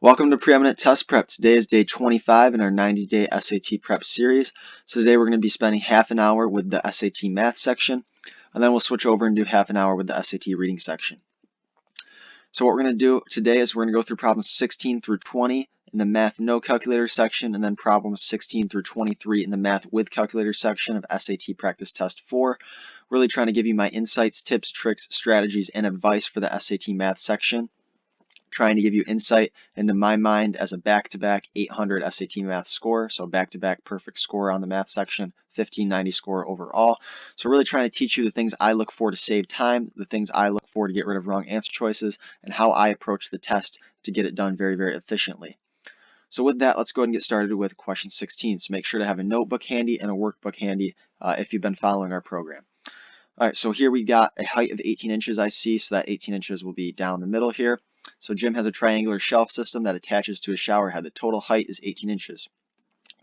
Welcome to Preeminent Test Prep. Today is day 25 in our 90-day SAT prep series. So today we're going to be spending half an hour with the SAT math section, and then we'll switch over and do half an hour with the SAT reading section. So what we're going to do today is we're going to go through problems 16 through 20 in the math no calculator section, and then problems 16 through 23 in the math with calculator section of SAT practice test 4. Really trying to give you my insights, tips, tricks, strategies, and advice for the SAT math section. Trying to give you insight into my mind as a back-to-back 800 SAT math score, so back-to-back perfect score on the math section, 1590 score overall. So really trying to teach you the things I look for to save time, the things I look for to get rid of wrong answer choices, and how I approach the test to get it done very, very efficiently. So with that, let's go ahead and get started with question 16. So make sure to have a notebook handy and a workbook handy if you've been following our program. All right, so here we got a height of 18 inches I see, so that 18 inches will be down the middle here. So Jim has a triangular shelf system that attaches to a shower head. The total height is 18 inches.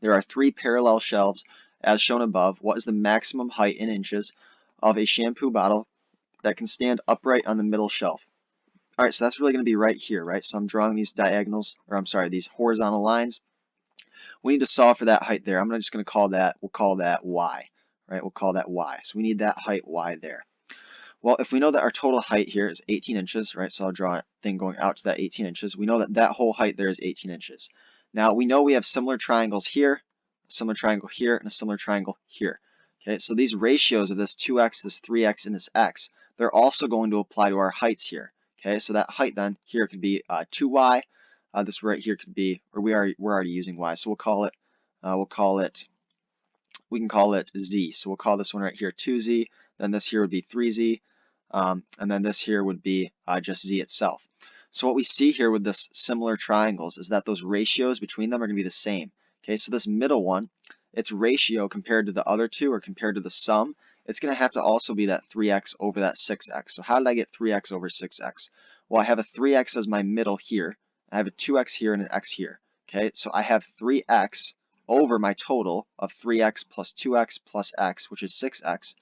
There are 3 parallel shelves as shown above. What is the maximum height in inches of a shampoo bottle that can stand upright on the middle shelf? All right, so that's really going to be right here, right? So I'm drawing these diagonals, or I'm sorry, these horizontal lines. We need to solve for that height there. I'm just going to call that, we'll call that y, right? We'll call that y. So we need that height y there. Well, if we know that our total height here is 18 inches, right, so I'll draw a thing going out to that 18 inches. We know that that whole height there is 18 inches. Now, we know we have similar triangles here, a similar triangle here, and a similar triangle here. Okay, so these ratios of this 2x, this 3x, and this x, they're also going to apply to our heights here. Okay, so that height then here could be 2y. This right here could be, or we're already using y, so we can call it z. So we'll call this one right here 2z. Then this here would be 3z. And then this here would be just z itself. So what we see here with this similar triangles is that those ratios between them are going to be the same. Okay, so this middle one, its ratio compared to the other two, or compared to the sum, it's going to have to also be that 3x over that 6x. So how did I get 3x over 6x? Well, I have a 3x as my middle here. I have a 2x here and an x here. Okay, so I have 3x over my total of 3x plus 2x plus x, which is 6x.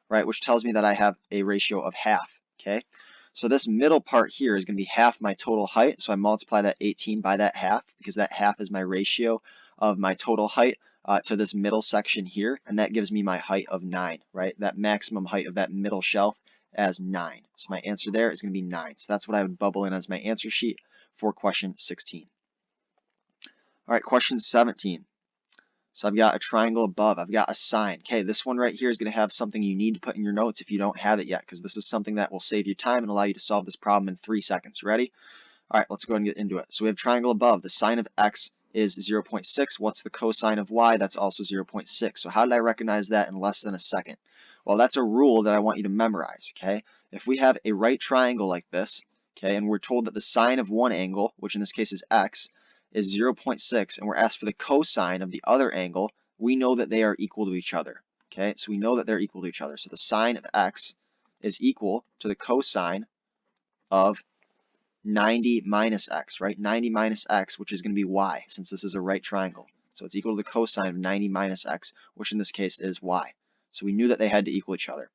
Right, which tells me that I have a ratio of half, okay? So this middle part here is going to be half my total height, so I multiply that 18 by that half, because that half is my ratio of my total height to this middle section here, and that gives me my height of 9, right? That maximum height of that middle shelf as 9. So my answer there is going to be 9. So that's what I would bubble in as my answer sheet for question 16. All right, question 17. So I've got a triangle above, I've got a sign. Okay, this one right here is going to have something you need to put in your notes if you don't have it yet, because this is something that will save you time and allow you to solve this problem in 3 seconds. Ready? All right, let's go ahead and get into it. So we have triangle above. The sine of x is 0.6. What's the cosine of y? That's also 0.6. So how did I recognize that in less than a second? Well, that's a rule that I want you to memorize, okay? If we have a right triangle like this, okay, and we're told that the sine of one angle, which in this case is x, is 0.6, and we're asked for the cosine of the other angle, we know that they are equal to each other. Okay, so we know that they're equal to each other. So the sine of x is equal to the cosine of 90 minus x, right? 90 minus x, which is going to be y, since this is a right triangle. So it's equal to the cosine of 90 minus x, which in this case is y. So we knew that they had to equal each other.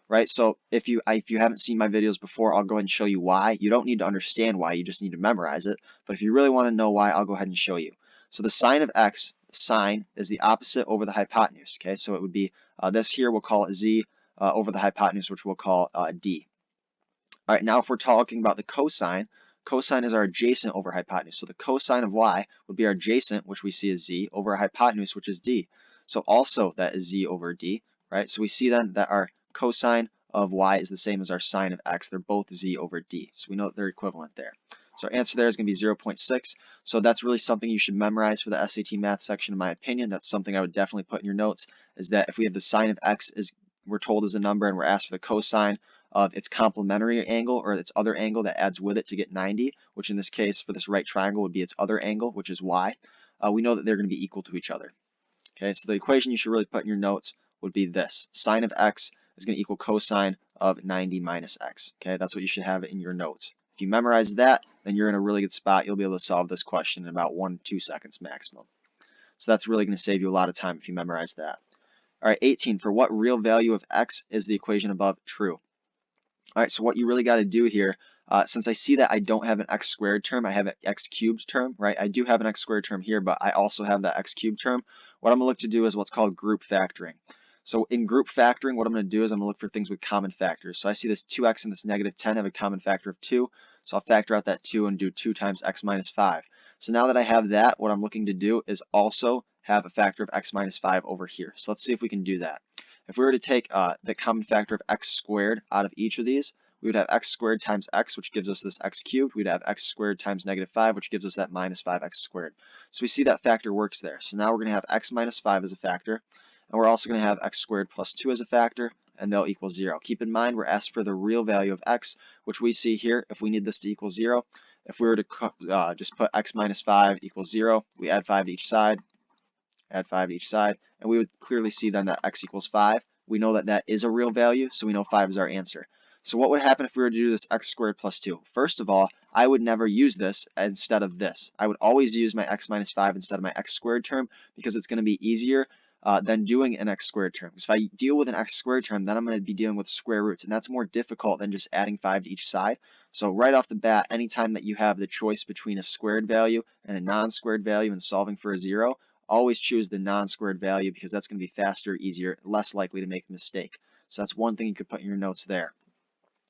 Right, so if you haven't seen my videos before, I'll go ahead and show you why. You don't need to understand why, you just need to memorize it. But if you really want to know why, I'll go ahead and show you. So the sine of x, sine, is the opposite over the hypotenuse. Okay, so it would be this here, we'll call it z over the hypotenuse, which we'll call d. All right, now if we're talking about the cosine, cosine is our adjacent over hypotenuse. So the cosine of y would be our adjacent, which we see as z, over our hypotenuse, which is d. So also that is z over d, right? So we see then that our cosine of y is the same as our sine of x. They're both z over d. So we know that they're equivalent there. So our answer there is going to be 0.6. So that's really something you should memorize for the SAT math section, in my opinion. That's something I would definitely put in your notes, is that if we have the sine of x is we're told is a number, and we're asked for the cosine of its complementary angle, or its other angle that adds with it to get 90, which in this case for this right triangle would be its other angle, which is y. We know that they're going to be equal to each other. Okay, so the equation you should really put in your notes would be this. Sine of x is going to equal cosine of 90 minus x. Okay, that's what you should have in your notes. If you memorize that, then you're in a really good spot. You'll be able to solve this question in about 1 to 2 seconds maximum. So that's really going to save you a lot of time if you memorize that. All right, 18. For what real value of x is the equation above true? All right, so what you really got to do here Since I see that I don't have an x squared term, I have an x cubed term, right? I do have an x squared term here, but I also have that x cubed term. What I'm going to look to do is what's called group factoring. So in group factoring, what I'm going to do is I'm going to look for things with common factors. So I see this 2x and this negative 10 have a common factor of 2. So I'll factor out that 2 and do 2 times x minus 5. So now that I have that, what I'm looking to do is also have a factor of x minus 5 over here. So let's see if we can do that. If we were to take the common factor of x squared out of each of these, we would have x squared times x, which gives us this x cubed. We'd have x squared times negative 5, which gives us that minus 5x squared. So we see that factor works there. So now we're going to have x minus 5 as a factor, and we're also going to have x squared plus 2 as a factor, and they'll equal 0. Keep in mind, we're asked for the real value of x, which we see here if we need this to equal 0. If we were to just put x minus 5 equals 0, we add 5 to each side, and we would clearly see then that x equals 5. We know that that is a real value, so we know 5 is our answer. So what would happen if we were to do this x squared plus 2? First of all, I would never use this instead of this. I would always use my x minus 5 instead of my x squared term because it's going to be easier than doing an x squared term. Because if I deal with an x squared term, then I'm going to be dealing with square roots, and that's more difficult than just adding 5 to each side. So right off the bat, anytime that you have the choice between a squared value and a non-squared value and solving for a 0, always choose the non-squared value because that's going to be faster, easier, less likely to make a mistake. So that's one thing you could put in your notes there.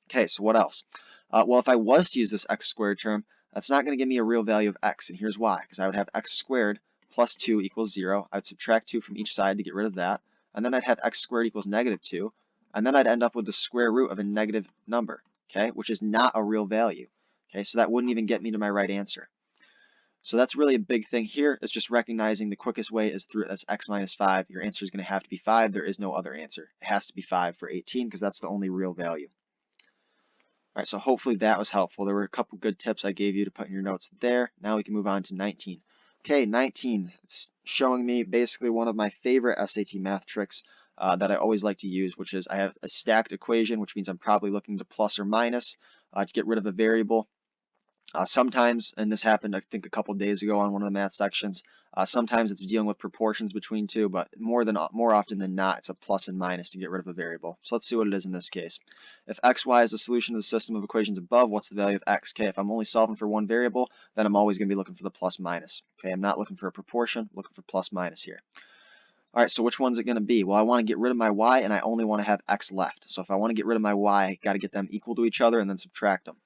Okay, so what else? Well, if I was to use this x squared term, that's not going to give me a real value of x, and here's why. Because I would have x squared plus 2 equals 0. I'd subtract 2 from each side to get rid of that, and then I'd have x squared equals negative 2, and then I'd end up with the square root of a negative number, okay, which is not a real value. Okay, so that wouldn't even get me to my right answer. So that's really a big thing here. It's just recognizing the quickest way is through that's x minus 5. Your answer is going to have to be 5. There is no other answer. It has to be 5 for 18 because that's the only real value. All right, so hopefully that was helpful. There were a couple good tips I gave you to put in your notes there. Now we can move on to 19. Okay, 19. It's showing me basically one of my favorite SAT math tricks that I always like to use, which is I have a stacked equation, which means I'm probably looking to plus or minus to get rid of a variable. Sometimes, and this happened I think a couple days ago on one of the math sections, sometimes it's dealing with proportions between two, but more often than not, it's a plus and minus to get rid of a variable. So let's see what it is in this case. If xy is the solution to the system of equations above, what's the value of x? Okay, if I'm only solving for one variable, then I'm always going to be looking for the plus minus. Okay, I'm not looking for a proportion, I'm looking for plus minus here. All right, so which one's it going to be? Well, I want to get rid of my y, and I only want to have x left. So if I want to get rid of my y, I got to get them equal to each other and then subtract them.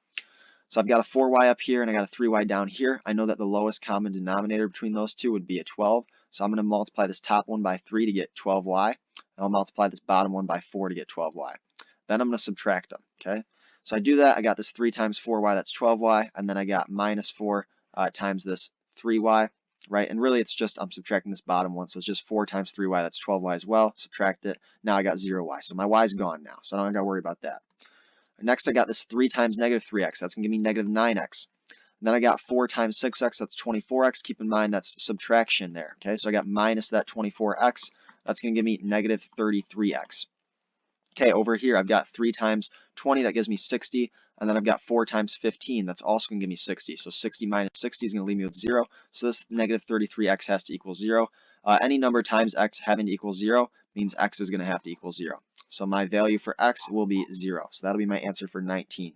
So I've got a 4y up here and I got a 3y down here. I know that the lowest common denominator between those two would be a 12. So I'm going to multiply this top one by 3 to get 12y. And I'll multiply this bottom one by 4 to get 12y. Then I'm going to subtract them. Okay. So I do that. I got this 3 times 4y, that's 12y. And then I got minus 4 times this 3y. Right. And really it's just I'm subtracting this bottom one. So it's just 4 times 3y, that's 12y as well. Subtract it. Now I got 0y. So my y is gone now. So I don't got to worry about that. Next, I got this 3 times negative 3x. That's going to give me negative 9x. And then I got 4 times 6x. That's 24x. Keep in mind that's subtraction there. Okay, so I got minus that 24x. That's going to give me negative 33x. Okay, over here I've got 3 times 20. That gives me 60. And then I've got 4 times 15. That's also going to give me 60. So 60 minus 60 is going to leave me with 0. So this negative 33x has to equal 0. Any number times x having to equal 0 means x is going to have to equal 0. So my value for x will be 0. So that'll be my answer for 19.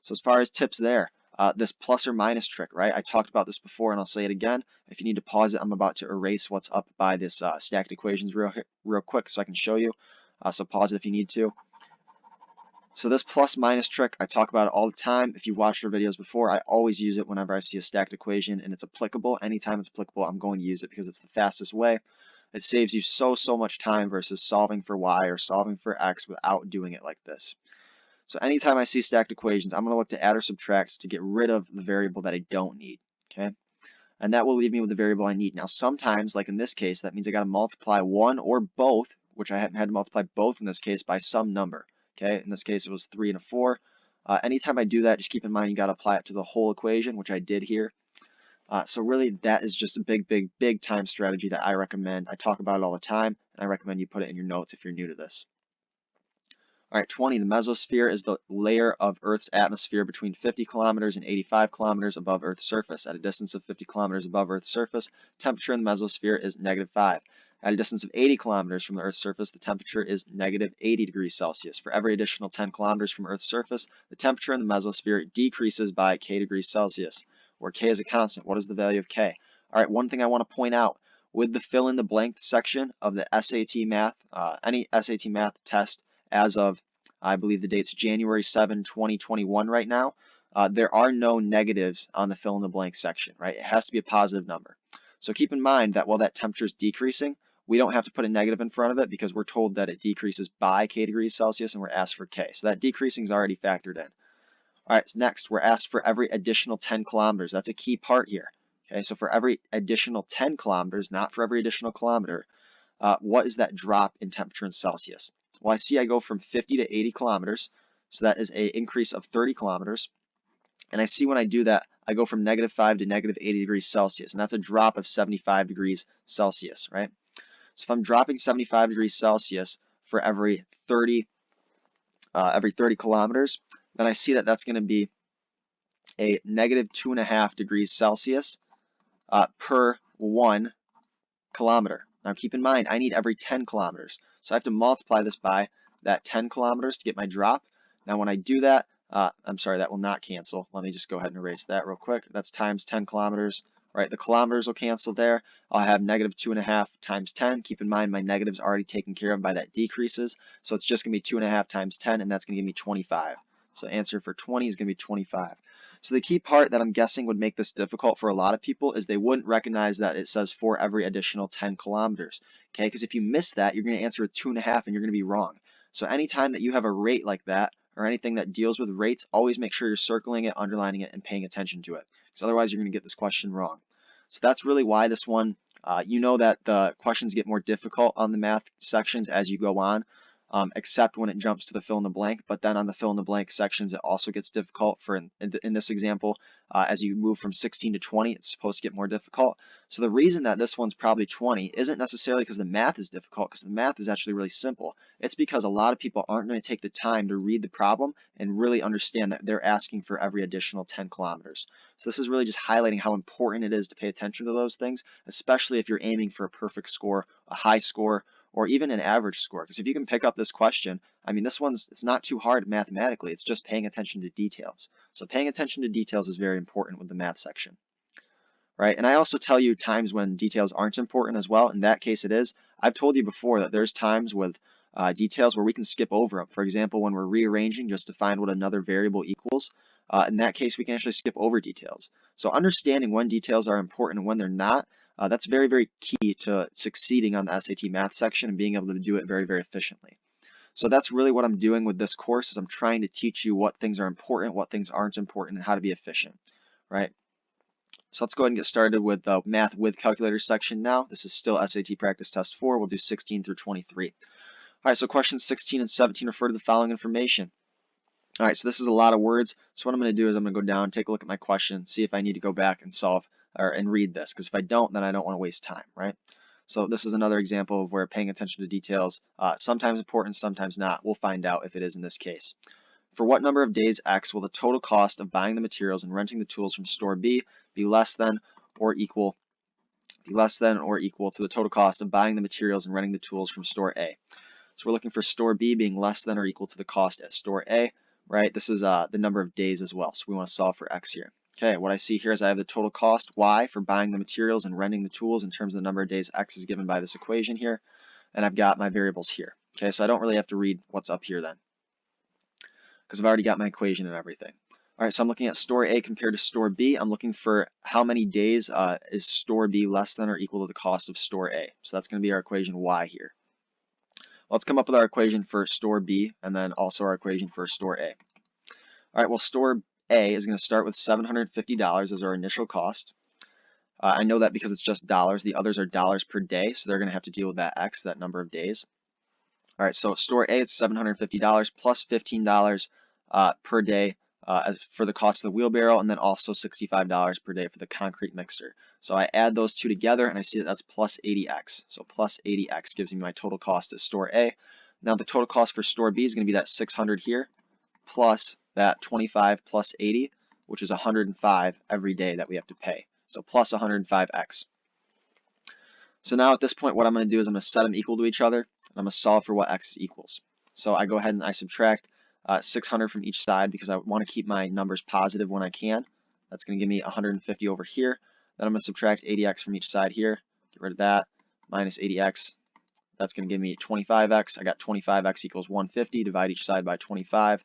So as far as tips there, this plus or minus trick, right? I talked about this before and I'll say it again. If you need to pause it, I'm about to erase what's up by this stacked equations real quick so I can show you. So pause it if you need to. So this plus minus trick, I talk about it all the time. If you've watched our videos before, I always use it whenever I see a stacked equation and it's applicable. Anytime it's applicable, I'm going to use it because it's the fastest way. It saves you so much time versus solving for y or solving for x without doing it like this. So anytime I see stacked equations, I'm going to look to add or subtract to get rid of the variable that I don't need. Okay, and that will leave me with the variable I need. Now sometimes, like in this case, that means I got to multiply one or both, which I haven't had to multiply both in this case, by some number. Okay, in this case it was 3 and a 4. Anytime I do that, just keep in mind you got to apply it to the whole equation, which I did here. So really that is just a big time strategy that I recommend. I talk about it all the time, and I recommend you put it in your notes if you're new to this. All right, 20. The mesosphere is the layer of Earth's atmosphere between 50 kilometers and 85 kilometers above Earth's surface. At a distance of 50 kilometers above Earth's surface, temperature in the mesosphere is -5. At a distance of 80 kilometers from the Earth's surface, the temperature is negative 80 degrees Celsius. For every additional 10 kilometers from Earth's surface, the temperature in the mesosphere decreases by K degrees Celsius, where K is a constant. What is the value of K? All right, one thing I want to point out, with the fill in the blank section of the SAT math, any SAT math test as of, I believe the date's January 7, 2021 right now, there are no negatives on the fill in the blank section, right? It has to be a positive number. So keep in mind that while that temperature is decreasing, we don't have to put a negative in front of it because we're told that it decreases by K degrees Celsius and we're asked for K. So that decreasing is already factored in. All right, so next we're asked for every additional 10 kilometers. That's a key part here. Okay, so for every additional 10 kilometers, not for every additional kilometer, what is that drop in temperature in Celsius? Well, I see I go from 50 to 80 kilometers, so that is an increase of 30 kilometers. And I see when I do that, I go from negative 5 to negative 80 degrees Celsius, and that's a drop of 75 degrees Celsius, right? So if I'm dropping 75 degrees Celsius for every 30 kilometers, then I see that that's going to be a negative 2.5 degrees Celsius per 1 kilometer. Now keep in mind, I need every 10 kilometers. So I have to multiply this by that 10 kilometers to get my drop. Now when I do that, I'm sorry, that will not cancel. Let me just go ahead and erase that real quick. That's times 10 kilometers. Right, the kilometers will cancel there. I'll have negative 2.5 times 10. Keep in mind my negative's already taken care of by that decreases. So it's just going to be 2.5 times 10, and that's going to give me 25. So answer for 20 is going to be 25. So the key part that I'm guessing would make this difficult for a lot of people is they wouldn't recognize that it says for every additional 10 kilometers. Okay, because if you miss that, you're going to answer with 2.5 and you're going to be wrong. So anytime that you have a rate like that or anything that deals with rates, always make sure you're circling it, underlining it, and paying attention to it. Because otherwise you're going to get this question wrong. So that's really why this one, you know that the questions get more difficult on the math sections as you go on. Except when it jumps to the fill in the blank, but then on the fill in the blank sections it also gets difficult. For in this example, as you move from 16 to 20, it's supposed to get more difficult. So the reason that this one's probably 20 isn't necessarily because the math is difficult, because the math is actually really simple. It's because a lot of people aren't going to take the time to read the problem and really understand that they're asking for every additional 10 kilometers. So this is really just highlighting how important it is to pay attention to those things, especially if you're aiming for a perfect score, a high score, or even an average score. Because if you can pick up this question, I mean, it's not too hard mathematically. It's just paying attention to details. So paying attention to details is very important with the math section, right? And I also tell you times when details aren't important as well. In that case, it is. I've told you before that there's times with details where we can skip over them. For example, when we're rearranging just to find what another variable equals, in that case, we can actually skip over details. So understanding when details are important and when they're not, that's very, very key to succeeding on the SAT math section and being able to do it very, very efficiently. So that's really what I'm doing with this course is I'm trying to teach you what things are important, what things aren't important, and how to be efficient, right? So let's go ahead and get started with the math with calculator section now. This is still SAT practice test 4. We'll do 16 through 23. All right, so questions 16 and 17 refer to the following information. All right, so this is a lot of words. So what I'm going to do is I'm going to go down, take a look at my question, see if I need to go back and solve and read this, because if I don't, then I don't want to waste time, right? So this is another example of where paying attention to details, sometimes important, sometimes not. We'll find out if it is in this case. For what number of days X will the total cost of buying the materials and renting the tools from store B be less than or equal to the total cost of buying the materials and renting the tools from store A? So we're looking for store B being less than or equal to the cost at store A, right? This is the number of days as well, so we want to solve for X here. Okay, what I see here is I have the total cost, Y, for buying the materials and renting the tools in terms of the number of days X is given by this equation here, and I've got my variables here. Okay, so I don't really have to read what's up here then, because I've already got my equation and everything. All right, so I'm looking at store A compared to store B. I'm looking for how many days is store B less than or equal to the cost of store A. So that's going to be our equation Y here. Let's come up with our equation for store B and then also our equation for store A. All right, well, store A is going to start with $750 as our initial cost. I know that because it's just dollars. The others are dollars per day, so they're going to have to deal with that X, that number of days. All right, so store A is $750 plus $15 per day for the cost of the wheelbarrow, and then also $65 per day for the concrete mixer. So I add those two together, and I see that that's plus 80x. So plus 80x gives me my total cost at store A. Now the total cost for store B is going to be that 600 here, plus that 25 plus 80, which is 105 every day that we have to pay. So plus 105x. So now at this point, what I'm going to do is I'm going to set them equal to each other, and I'm going to solve for what x equals. So I go ahead and I subtract 600 from each side because I want to keep my numbers positive when I can. That's going to give me 150 over here. Then I'm going to subtract 80x from each side here. Get rid of that. Minus 80x. That's going to give me 25x. I got 25x equals 150. Divide each side by 25.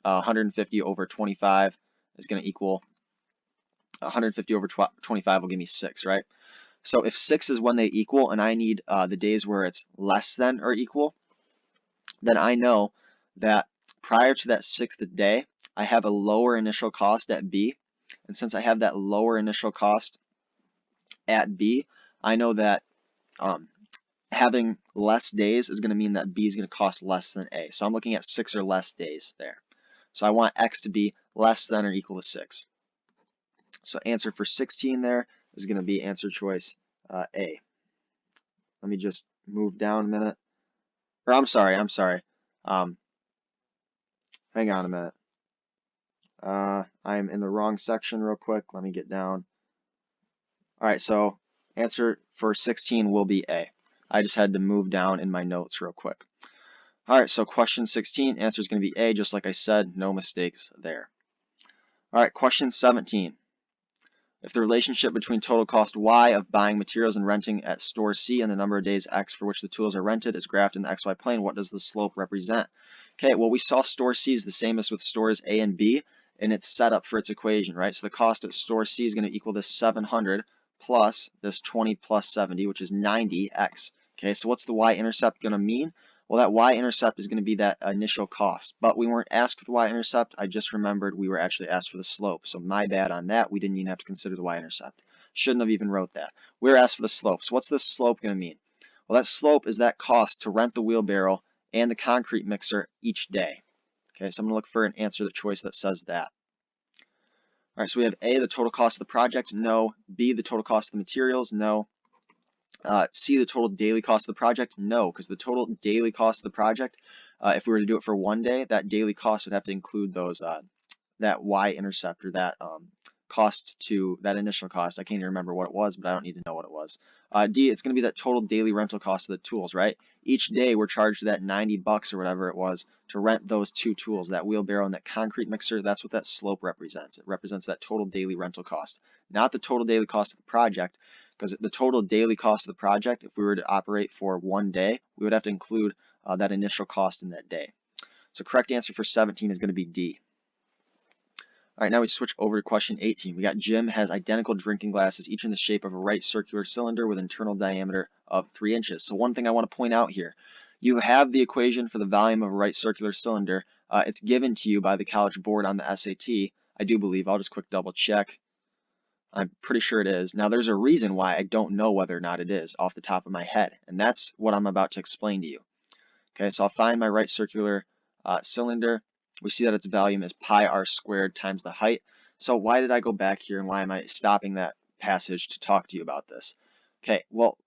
150 over 25 is going to equal 150 over 25 will give me 6, right? So if 6 is when they equal and I need the days where it's less than or equal, then I know that prior to that 6th day, I have a lower initial cost at B. And since I have that lower initial cost at B, I know that having less days is going to mean that B is going to cost less than A. So I'm looking at 6 or less days there. So I want X to be less than or equal to 6. So answer for 16 there is going to be answer choice A. Let me just move down a minute. Or I'm sorry. Hang on a minute. I'm in the wrong section real quick. Let me get down. All right, so answer for 16 will be A. I just had to move down in my notes real quick. All right, so question 16, answer is going to be A, just like I said, no mistakes there. All right, question 17. If the relationship between total cost Y of buying materials and renting at store C and the number of days X for which the tools are rented is graphed in the XY plane, what does the slope represent? Okay, well, we saw store C is the same as with stores A and B, and it's set up for its equation, right? So the cost at store C is going to equal this 700 plus this 20 plus 70, which is 90x. Okay, so what's the y-intercept going to mean? Well, that y-intercept is going to be that initial cost, but we weren't asked for the y-intercept. I just remembered we were actually asked for the slope, so my bad on that. We didn't even have to consider the y-intercept. Shouldn't have even wrote that. We were asked for the slope. So what's this slope going to mean? Well, that slope is that cost to rent the wheelbarrow and the concrete mixer each day. Okay, so I'm going to look for an answer to choice that says that. All right, so we have A, the total cost of the project, no. B, the total cost of the materials, no. C, the total daily cost of the project, no, because the total daily cost of the project, if we were to do it for one day, that daily cost would have to include those that y-intercept or that cost to that initial cost. I can't even remember what it was, but I don't need to know what it was. D, it's going to be that total daily rental cost of the tools, right? Each day we're charged that 90 bucks or whatever it was to rent those two tools, that wheelbarrow and that concrete mixer. That's what that slope represents. It represents that total daily rental cost, not the total daily cost of the project, because the total daily cost of the project, if we were to operate for one day, we would have to include that initial cost in that day. So correct answer for 17 is going to be D. All right, now we switch over to question 18. We got Jim has identical drinking glasses, each in the shape of a right circular cylinder with internal diameter of 3 inches. So one thing I want to point out here, you have the equation for the volume of a right circular cylinder. It's given to you by the College Board on the SAT, I do believe. I'll just quick double check. I'm pretty sure it is. Now, there's a reason why I don't know whether or not it is off the top of my head, and that's what I'm about to explain to you. Okay, so I'll find my right circular cylinder. We see that its volume is pi r squared times the height. So why did I go back here, and why am I stopping that passage to talk to you about this? Okay, well,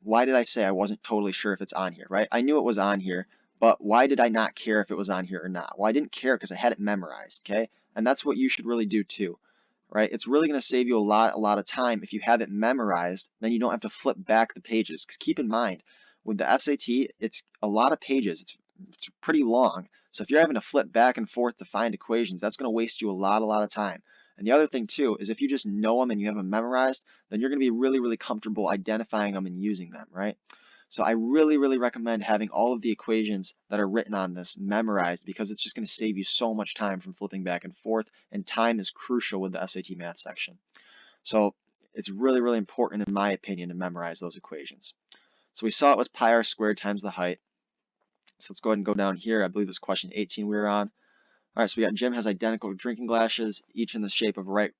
why did I say I wasn't totally sure if it's on here, right? I knew it was on here, but why did I not care if it was on here or not? Well, I didn't care because I had it memorized, okay? And that's what you should really do too, right? It's really going to save you a lot of time if you have it memorized. Then you don't have to flip back the pages. Because keep in mind, with the SAT, it's a lot of pages. It's pretty long. So if you're having to flip back and forth to find equations, that's going to waste you a lot of time. And the other thing too is if you just know them and you have them memorized, then you're going to be really comfortable identifying them and using them, right? So I really recommend having all of the equations that are written on this memorized, because it's just going to save you so much time from flipping back and forth, and time is crucial with the SAT math section. So it's really important, in my opinion, to memorize those equations. So we saw it was pi r squared times the height. So let's go ahead and go down here. I believe it was question 18 we were on. All right, so we got Jim has identical drinking glasses, each in the shape of a right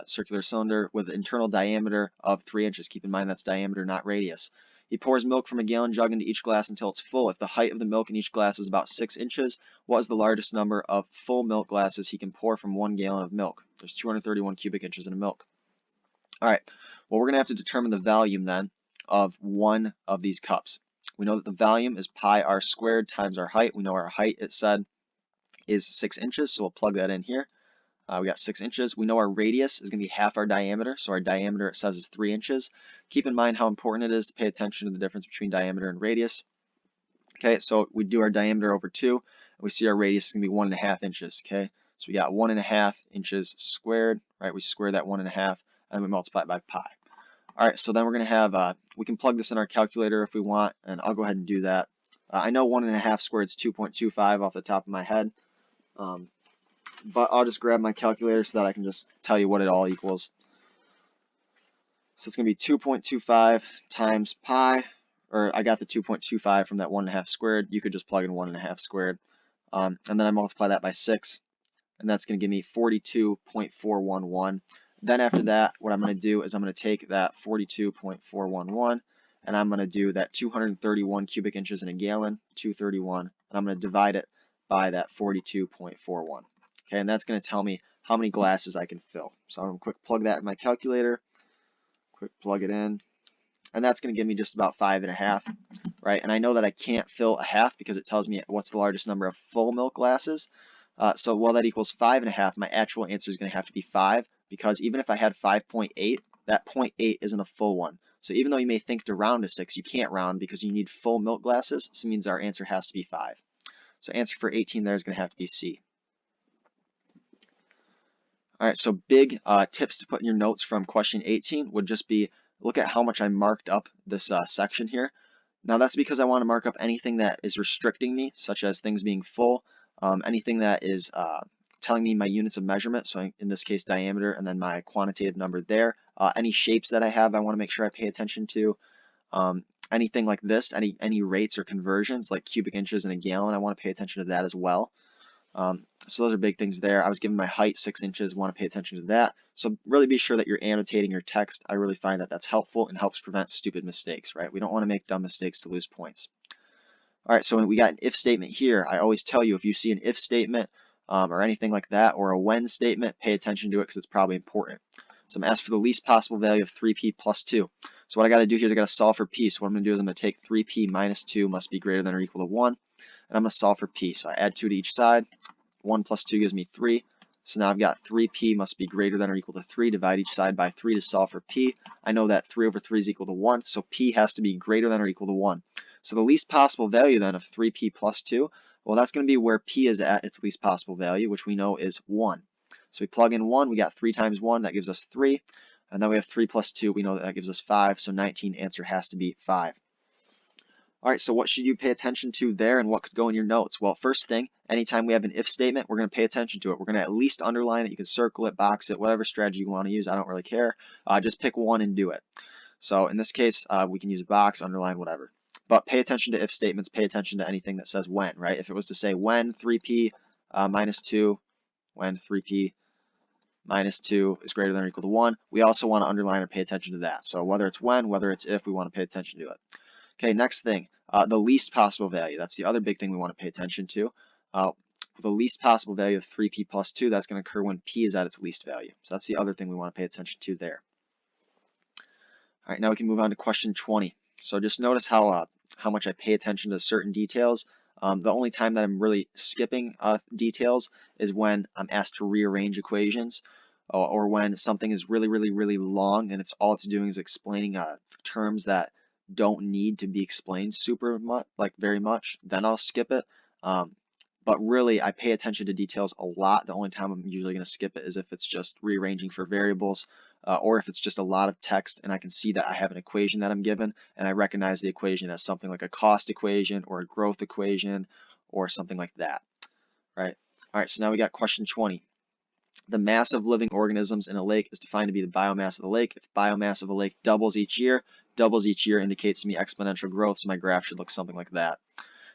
circular cylinder with an internal diameter of 3 inches. Keep in mind that's diameter, not radius. He pours milk from a gallon jug into each glass until it's full. If the height of the milk in each glass is about 6 inches, what is the largest number of full milk glasses he can pour from 1 gallon of milk? There's 231 cubic inches in a milk. All right, well, we're going to have to determine the volume then of one of these cups. We know that the volume is pi r squared times our height. We know our height, it said, is 6 inches, so we'll plug that in here. We got 6 inches. We know our radius is going to be half our diameter, so our diameter, it says, is 3 inches. Keep in mind how important it is to pay attention to the difference between diameter and radius. Okay, so we do our diameter over 2, and we see our radius is going to be 1.5 inches. Okay, so we got 1.5 inches squared, right? We square that 1.5, and we multiply it by pi. All right, so then we're going to have, we can plug this in our calculator if we want, and I'll go ahead and do that. I know 1.5 squared is 2.25 off the top of my head, but I'll just grab my calculator so that I can just tell you what it all equals. So it's going to be 2.25 times pi, or I got the 2.25 from that 1.5 squared. You could just plug in 1.5 squared. And then I multiply that by 6, and that's going to give me 42.411. Then after that, what I'm going to do is I'm going to take that 42.411, and I'm going to do that 231 cubic inches in a gallon, 231, and I'm going to divide it by that 42.41. Okay, and that's going to tell me how many glasses I can fill. So I'm going to quick plug that in my calculator, quick plug it in, and that's going to give me just about 5.5, right? And I know that I can't fill a half because it tells me what's the largest number of full milk glasses. So while that equals 5.5, my actual answer is going to have to be 5, because even if I had 5.8, that 0.8 isn't a full one. So even though you may think to round to 6, you can't round because you need full milk glasses. So it means our answer has to be 5. So answer for 18 there is going to have to be C. All right, so big tips to put in your notes from question 18 would just be, look at how much I marked up this section here. Now that's because I want to mark up anything that is restricting me, such as things being full, anything that is telling me my units of measurement, so in this case diameter, and then my quantitative number there. Any shapes that I have, I want to make sure I pay attention to. Anything like this, any rates or conversions, like cubic inches in a gallon, I want to pay attention to that as well. So those are big things there. I was given my height 6 inches, want to pay attention to that. So really be sure that you're annotating your text. I really find that that's helpful and helps prevent stupid mistakes, right? We don't want to make dumb mistakes to lose points. All right, so when we got an if statement here, I always tell you if you see an if statement or anything like that, or a when statement, pay attention to it because it's probably important. So I'm asked for the least possible value of 3p plus 2. So what I got to do here is I got to solve for p. So what I'm going to do is I'm going to take 3p minus 2 must be greater than or equal to 1. And I'm going to solve for p. So I add 2 to each side. 1 plus 2 gives me 3. So now I've got 3p must be greater than or equal to 3. Divide each side by 3 to solve for p. I know that 3 over 3 is equal to 1, so p has to be greater than or equal to 1. So the least possible value then of 3p plus 2, well, that's going to be where p is at its least possible value, which we know is 1. So we plug in 1, we got 3 times 1, that gives us 3. And then we have 3 plus 2, we know that gives us 5, so 19 answer has to be 5. All right, so what should you pay attention to there and what could go in your notes? Well, first thing, anytime we have an if statement, we're going to pay attention to it. We're going to at least underline it. You can circle it, box it, whatever strategy you want to use. I don't really care. Just pick one and do it. So in this case, we can use a box, underline, whatever. But pay attention to if statements. Pay attention to anything that says when, right? If it was to say when 3p minus 2, when 3p minus 2 is greater than or equal to 1, we also want to underline or pay attention to that. So whether it's when, whether it's if, we want to pay attention to it. Okay, next thing, the least possible value. That's the other big thing we want to pay attention to. The least possible value of 3p plus 2, that's going to occur when p is at its least value. So that's the other thing we want to pay attention to there. All right, now we can move on to question 20. So just notice how much I pay attention to certain details. The only time that I'm really skipping details is when I'm asked to rearrange equations, or when something is really, really, really long and all it's doing is explaining terms that don't need to be explained super much, like very much, then I'll skip it. But really, I pay attention to details a lot. The only time I'm usually going to skip it is if it's just rearranging for variables, or if it's just a lot of text and I can see that I have an equation that I'm given and I recognize the equation as something like a cost equation or a growth equation or something like that, right? All right, so now we got question 20. The mass of living organisms in a lake is defined to be the biomass of the lake. If biomass of a lake doubles each year indicates to me exponential growth, so my graph should look something like that.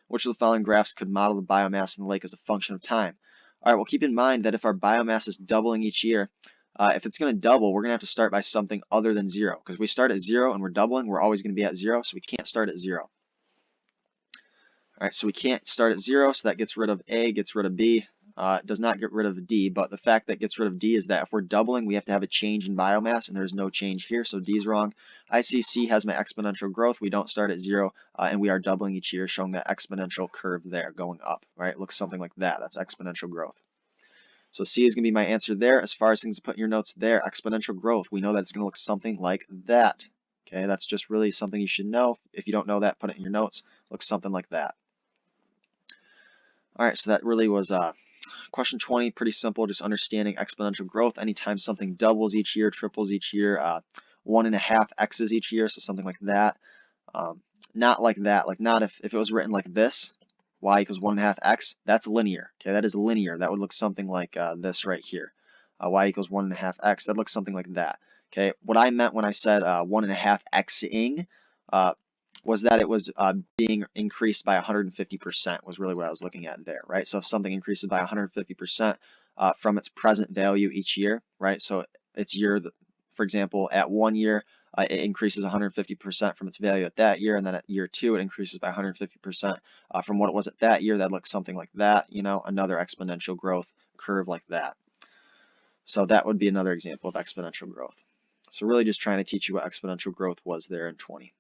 Which of the following graphs could model the biomass in the lake as a function of time? All right, well, keep in mind that if our biomass is doubling each year, if it's going to double, we're going to have to start by something other than 0. Because we start at 0 and we're doubling, we're always going to be at 0, so we can't start at 0. All right, so we can't start at 0, so that gets rid of A, gets rid of B. Does not get rid of D, but the fact that gets rid of D is that if we're doubling, we have to have a change in biomass, and there's no change here, so D is wrong. I see C has my exponential growth. We don't start at 0, and we are doubling each year, showing that exponential curve there going up, right? It looks something like that. That's exponential growth. So C is going to be my answer there. As far as things to put in your notes there, exponential growth, we know that it's going to look something like that. Okay, that's just really something you should know. If you don't know that, put it in your notes. Looks something like that. All right, so that really was question 20, pretty simple, just understanding exponential growth. Anytime something doubles each year, triples each year, 1.5 x's each year, so something like that. Not like that, like not if it was written like this, y equals 1.5 x, that's linear. Okay, that is linear. That would look something like this right here. Y equals 1.5 x, that looks something like that. Okay, what I meant when I said 1.5 xing was that it was being increased by 150% was really what I was looking at there, right? So if something increases by 150% from its present value each year, right? So its year, for example, at 1 year, it increases 150% from its value at that year, and then at year 2, it increases by 150% from what it was at that year. That looks something like that, you know, another exponential growth curve like that. So that would be another example of exponential growth. So really just trying to teach you what exponential growth was there in 20.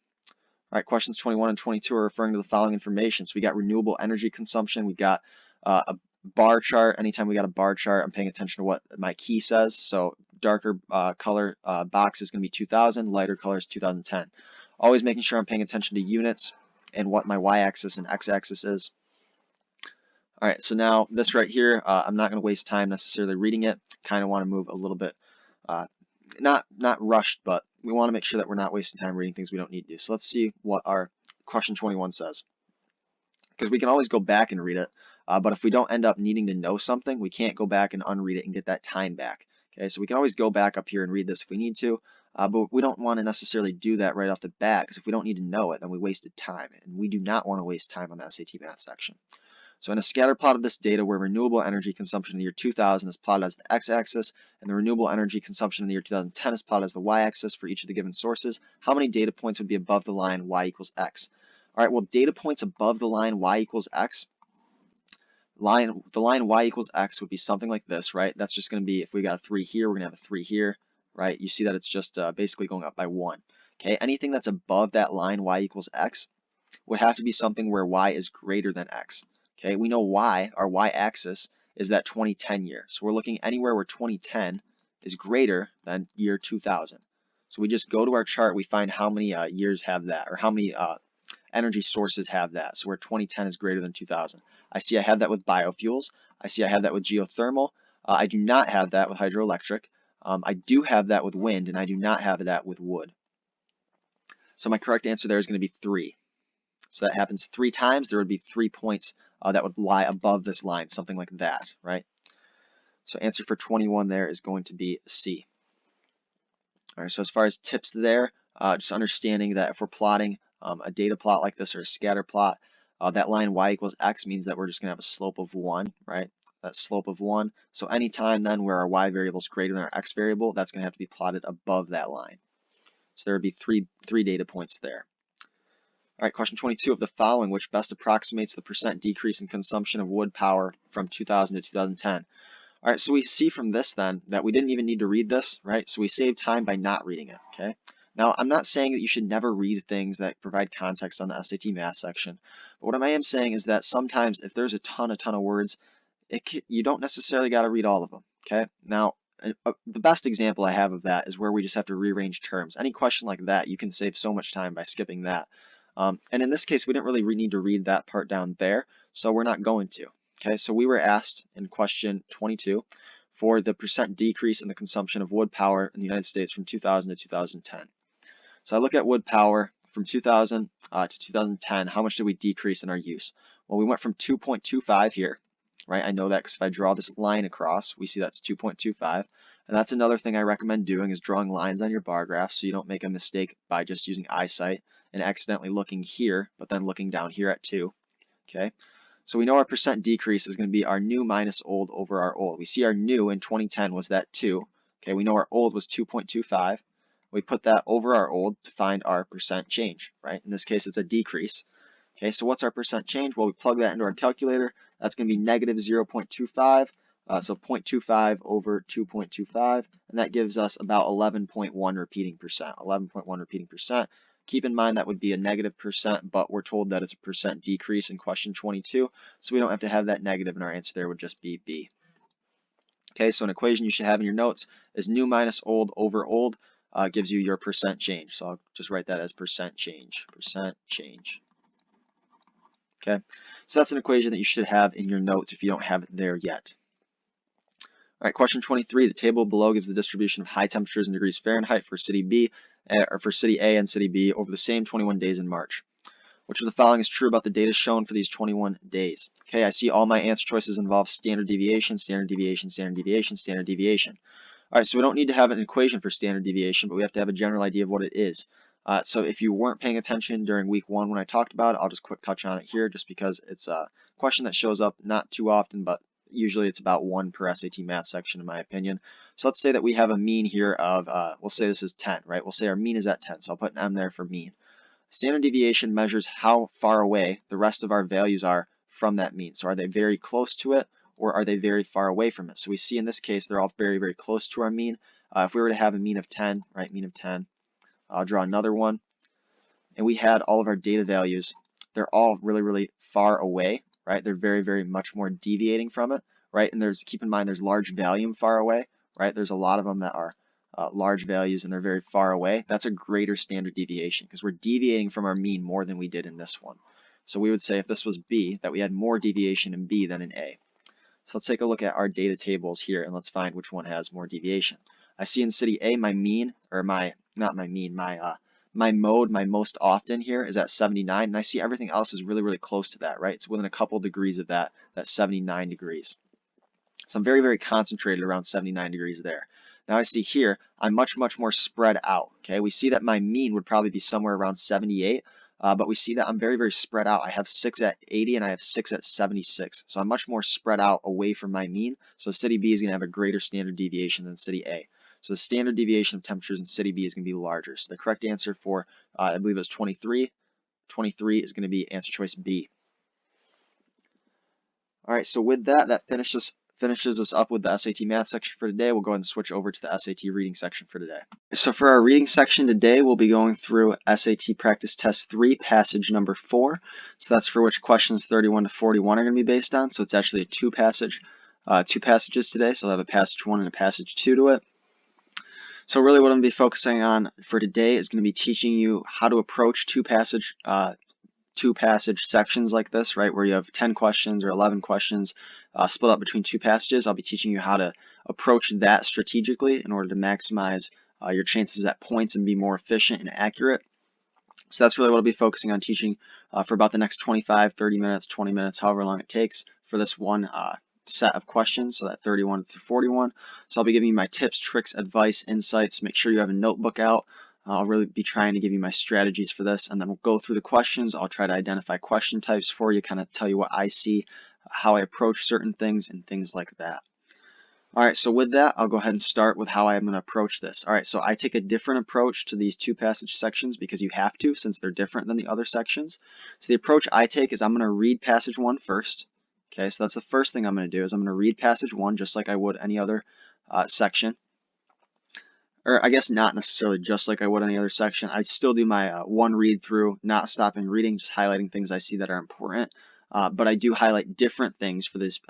All right, questions 21 and 22 are referring to the following information. So we got renewable energy consumption. We got a bar chart. Anytime we got a bar chart, I'm paying attention to what my key says. So darker color box is going to be 2000, lighter color is 2010. Always making sure I'm paying attention to units and what my y-axis and x-axis is. All right, so now this right here, I'm not going to waste time necessarily reading it. Kind of want to move a little bit, not rushed, but we want to make sure that we're not wasting time reading things we don't need to do. So let's see what our question 21 says. Because we can always go back and read it, but if we don't end up needing to know something, we can't go back and unread it and get that time back. Okay, so we can always go back up here and read this if we need to, but we don't want to necessarily do that right off the bat, because if we don't need to know it, then we wasted time, and we do not want to waste time on the SAT math section. So in a scatter plot of this data where renewable energy consumption in the year 2000 is plotted as the x-axis and the renewable energy consumption in the year 2010 is plotted as the y-axis for each of the given sources, how many data points would be above the line y equals x? All right, well, data points above the line y equals x, the line y equals x would be something like this, right? That's just going to be, if we got a 3 here, we're going to have a 3 here, right? You see that it's just basically going up by 1. Okay, anything that's above that line y equals x would have to be something where y is greater than x. Okay, we know y, our y-axis, is that 2010 year. So we're looking anywhere where 2010 is greater than year 2000. So we just go to our chart, we find how many years have that, or how many energy sources have that. So where 2010 is greater than 2000. I see I have that with biofuels. I see I have that with geothermal. I do not have that with hydroelectric. I do have that with wind, and I do not have that with wood. So my correct answer there is going to be 3. So that happens 3 times. There would be 3 points that would lie above this line, something like that, right? So answer for 21 there is going to be C. All right, so as far as tips there, just understanding that if we're plotting a data plot like this or a scatter plot, that line y equals x means that we're just going to have a slope of 1, right? That slope of 1. So anytime then where our y variable is greater than our x variable, that's going to have to be plotted above that line. So there would be three data points there. All right, question 22 of the following, which best approximates the percent decrease in consumption of wood power from 2000 to 2010. All right, so we see from this then that we didn't even need to read this, right? So we saved time by not reading it, okay? Now, I'm not saying that you should never read things that provide context on the SAT math section, but what I am saying is that sometimes if there's a ton of words, you don't necessarily got to read all of them, okay? Now, the best example I have of that is where we just have to rearrange terms. Any question like that, you can save so much time by skipping that. And in this case, we didn't really need to read that part down there, so we're not going to. Okay, so we were asked in question 22 for the percent decrease in the consumption of wood power in the United States from 2000 to 2010. So I look at wood power from 2000 to 2010. How much did we decrease in our use? Well, we went from 2.25 here, right? I know that because if I draw this line across, we see that's 2.25. And that's another thing I recommend doing is drawing lines on your bar graph so you don't make a mistake by just using eyesight and accidentally looking here, but then looking down here at 2. Okay, so we know our percent decrease is going to be our new minus old over our old. We see our new in 2010 was that 2. Okay, we know our old was 2.25. We put that over our old to find our percent change, right? In this case, it's a decrease. Okay, so what's our percent change? Well, we plug that into our calculator. That's going to be negative 0.25. So 0.25 over 2.25, and that gives us about 11.1 repeating percent. 11.1 repeating percent. Keep in mind that would be a negative percent, but we're told that it's a percent decrease in question 22, so we don't have to have that negative, and our answer there would just be B. Okay, so an equation you should have in your notes is new minus old over old gives you your percent change. So I'll just write that as percent change, percent change. Okay, so that's an equation that you should have in your notes if you don't have it there yet. All right, question 23. The table below gives the distribution of high temperatures in degrees Fahrenheit for city B, or for city A and city B over the same 21 days in March. Which of the following is true about the data shown for these 21 days? Okay, I see all my answer choices involve standard deviation, standard deviation, standard deviation, standard deviation. All right, so we don't need to have an equation for standard deviation, but we have to have a general idea of what it is. So if you weren't paying attention during week 1 when I talked about it, I'll just quick touch on it here just because it's a question that shows up not too often, but usually it's about 1 per SAT math section in my opinion. So let's say that we have a mean here of, we'll say this is 10, right? We'll say our mean is at 10, so I'll put an M there for mean. Standard deviation measures how far away the rest of our values are from that mean. So are they very close to it or are they very far away from it? So we see in this case they're all very, very close to our mean. If we were to have a mean of 10, right, mean of 10, I'll draw another one, and we had all of our data values. They're all really, really far away, right? They're very, very much more deviating from it, right? And keep in mind there's large volume far away, right? There's a lot of them that are large values and they're very far away. That's a greater standard deviation because we're deviating from our mean more than we did in this one. So we would say if this was B, that we had more deviation in B than in A. So let's take a look at our data tables here and let's find which one has more deviation. I see in city A my mean, or not my mean, my mode, my most often here is at 79, and I see everything else is really, really close to that, right? It's within a couple degrees of that 79 degrees. So I'm very, very concentrated around 79 degrees there. Now I see here, I'm much, much more spread out, okay? We see that my mean would probably be somewhere around 78, but we see that I'm very, very spread out. I have 6 at 80 and I have 6 at 76. So I'm much more spread out away from my mean. So city B is going to have a greater standard deviation than city A. So the standard deviation of temperatures in city B is going to be larger. So the correct answer for, I believe it was 23. 23 is going to be answer choice B. All right, so with that, that finishes us up with the SAT math section for today. We'll go ahead and switch over to the SAT reading section for today. So for our reading section today, we'll be going through SAT Practice Test 3, passage number 4. So that's for which questions 31 to 41 are going to be based on. So it's actually a two passages today. So I'll have a passage 1 and a passage 2 to it. So really what I'm going to be focusing on for today is going to be teaching you how to approach two passage sections like this, right, where you have 10 questions or 11 questions split up between two passages. I'll be teaching you how to approach that strategically in order to maximize your chances at points and be more efficient and accurate. So that's really what I'll be focusing on teaching for about the next 25, 30 minutes, 20 minutes, however long it takes for this one set of questions, so that 31 through 41. So I'll be giving you my tips, tricks, advice, insights. Make sure you have a notebook out. I'll really be trying to give you my strategies for this, and then we'll go through the questions. I'll try to identify question types for you, kind of tell you what I see, how I approach certain things, and things like that. All right, so with that, I'll go ahead and start with how I'm going to approach this. All right, so I take a different approach to these two passage sections because you have to, since they're different than the other sections. So the approach I take is I'm going to read passage 1 first. Okay, so that's the first thing I'm going to do is I'm going to read passage 1 just like I would any other section. Or I guess not necessarily just like I would any other section. I still do my one read through, not stopping reading, just highlighting things I see that are important. But I do highlight different things for these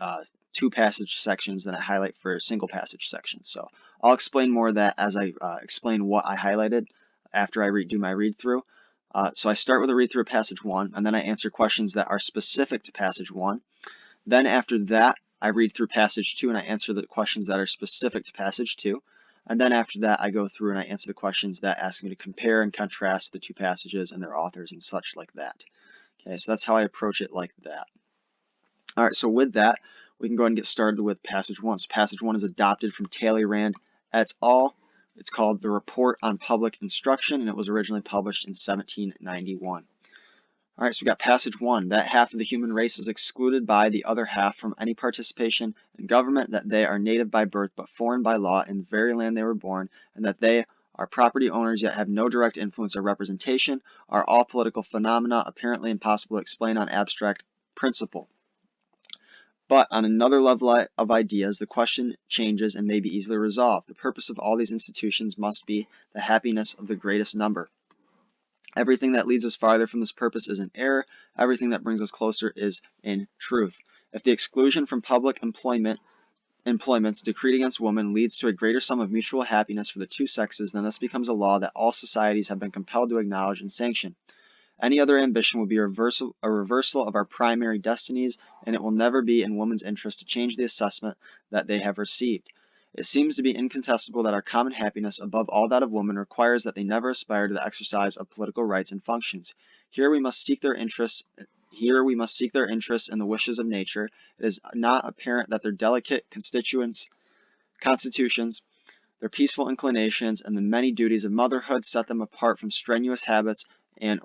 two passage sections than I highlight for a single passage section. So I'll explain more of that as I explain what I highlighted after I do my read through. So I start with a read through of passage 1, and then I answer questions that are specific to passage 1. Then after that, I read through passage 2 and I answer the questions that are specific to passage 2. And then after that, I go through and I answer the questions that ask me to compare and contrast the two passages and their authors and such like that. Okay, so that's how I approach it like that. All right, so with that, we can go ahead and get started with passage 1. So passage 1 is adopted from Talleyrand et al. It's called The Report on Public Instruction, and it was originally published in 1791. All right, so we got passage 1. That half of the human race is excluded by the other half from any participation in government, that they are native by birth but foreign by law in the very land they were born, and that they are property owners yet have no direct influence or representation, are all political phenomena apparently impossible to explain on abstract principle. But on another level of ideas, the question changes and may be easily resolved. The purpose of all these institutions must be the happiness of the greatest number. Everything that leads us farther from this purpose is in error. Everything that brings us closer is in truth. If the exclusion from public employment employments decreed against women leads to a greater sum of mutual happiness for the two sexes, then this becomes a law that all societies have been compelled to acknowledge and sanction. Any other ambition would be a reversal of our primary destinies, and it will never be in women's interest to change the assessment that they have received. It seems to be incontestable that our common happiness, above all that of women, requires that they never aspire to the exercise of political rights and functions. Here we must seek their interests in the wishes of nature. It is not apparent that their delicate constitutions, their peaceful inclinations, and the many duties of motherhood set them apart from strenuous habits and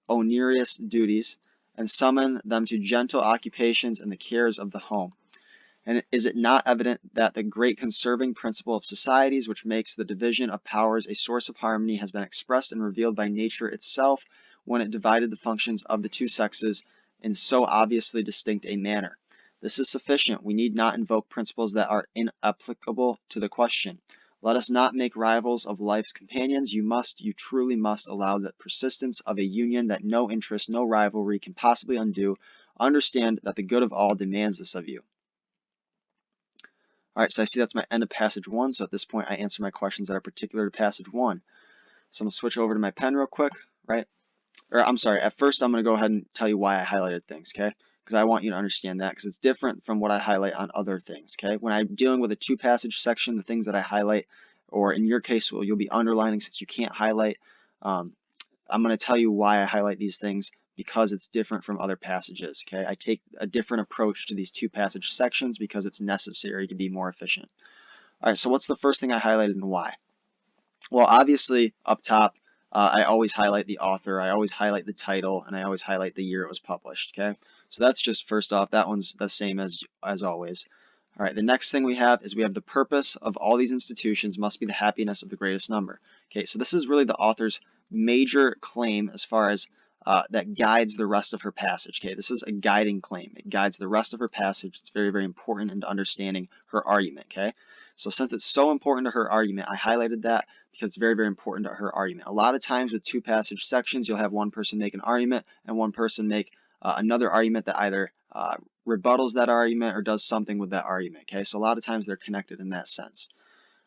onerous duties, and summon them to gentle occupations and the cares of the home. And is it not evident that the great conserving principle of societies, which makes the division of powers a source of harmony, has been expressed and revealed by nature itself when it divided the functions of the two sexes in so obviously distinct a manner? This is sufficient. We need not invoke principles that are inapplicable to the question. Let us not make rivals of life's companions. You truly must allow the persistence of a union that no interest, no rivalry can possibly undo. Understand that the good of all demands this of you. All right, so I see that's my end of passage 1. So at this point, I answer my questions that are particular to passage 1. So I'm going to switch over to my pen real quick, right? Or I'm sorry, at first I'm going to go ahead and tell you why I highlighted things, okay? Because I want you to understand that, because it's different from what I highlight on other things, okay? When I'm dealing with a two-passage section, the things that I highlight, or in your case, you'll be underlining since you can't highlight, I'm going to tell you why I highlight these things, because it's different from other passages, okay? I take a different approach to these two passage sections because it's necessary to be more efficient. All right, so what's the first thing I highlighted and why? Well, obviously, up top, I always highlight the author, I always highlight the title, and I always highlight the year it was published, okay? So that's just first off, that one's the same as always. All right, the next thing we have is we have the purpose of all these institutions must be the happiness of the greatest number. Okay, so this is really the author's major claim as far as that guides the rest of her passage. Okay, this is a guiding claim. It guides the rest of her passage. It's very, very important into understanding her argument. Okay, so since it's so important to her argument, I highlighted that because it's very, very important to her argument. A lot of times with two passage sections, you'll have one person make an argument and one person make another argument that either rebuttals that argument or does something with that argument. Okay, so a lot of times they're connected in that sense.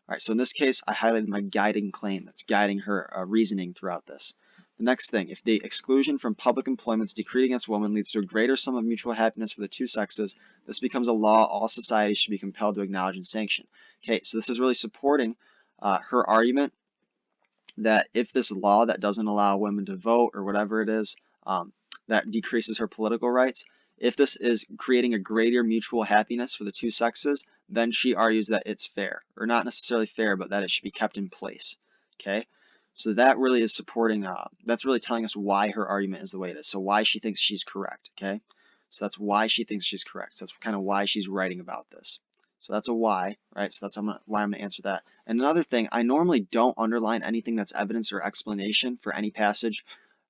All right, so in this case, I highlighted my guiding claim that's guiding her reasoning throughout this. The next thing, if the exclusion from public employments decreed against women leads to a greater sum of mutual happiness for the two sexes, this becomes a law all societies should be compelled to acknowledge and sanction. Okay, so this is really supporting her argument that if this law that doesn't allow women to vote or whatever it is, that decreases her political rights, if this is creating a greater mutual happiness for the two sexes, then she argues that it's fair, or not necessarily fair, but that it should be kept in place. Okay, so that really is supporting, that's really telling us why her argument is the way it is, so why she thinks she's correct. Okay, so that's why she thinks she's correct. So that's kind of why she's writing about this. So that's a why, right? So that's why I'm going to answer that. And another thing, I normally don't underline anything that's evidence or explanation for any passage.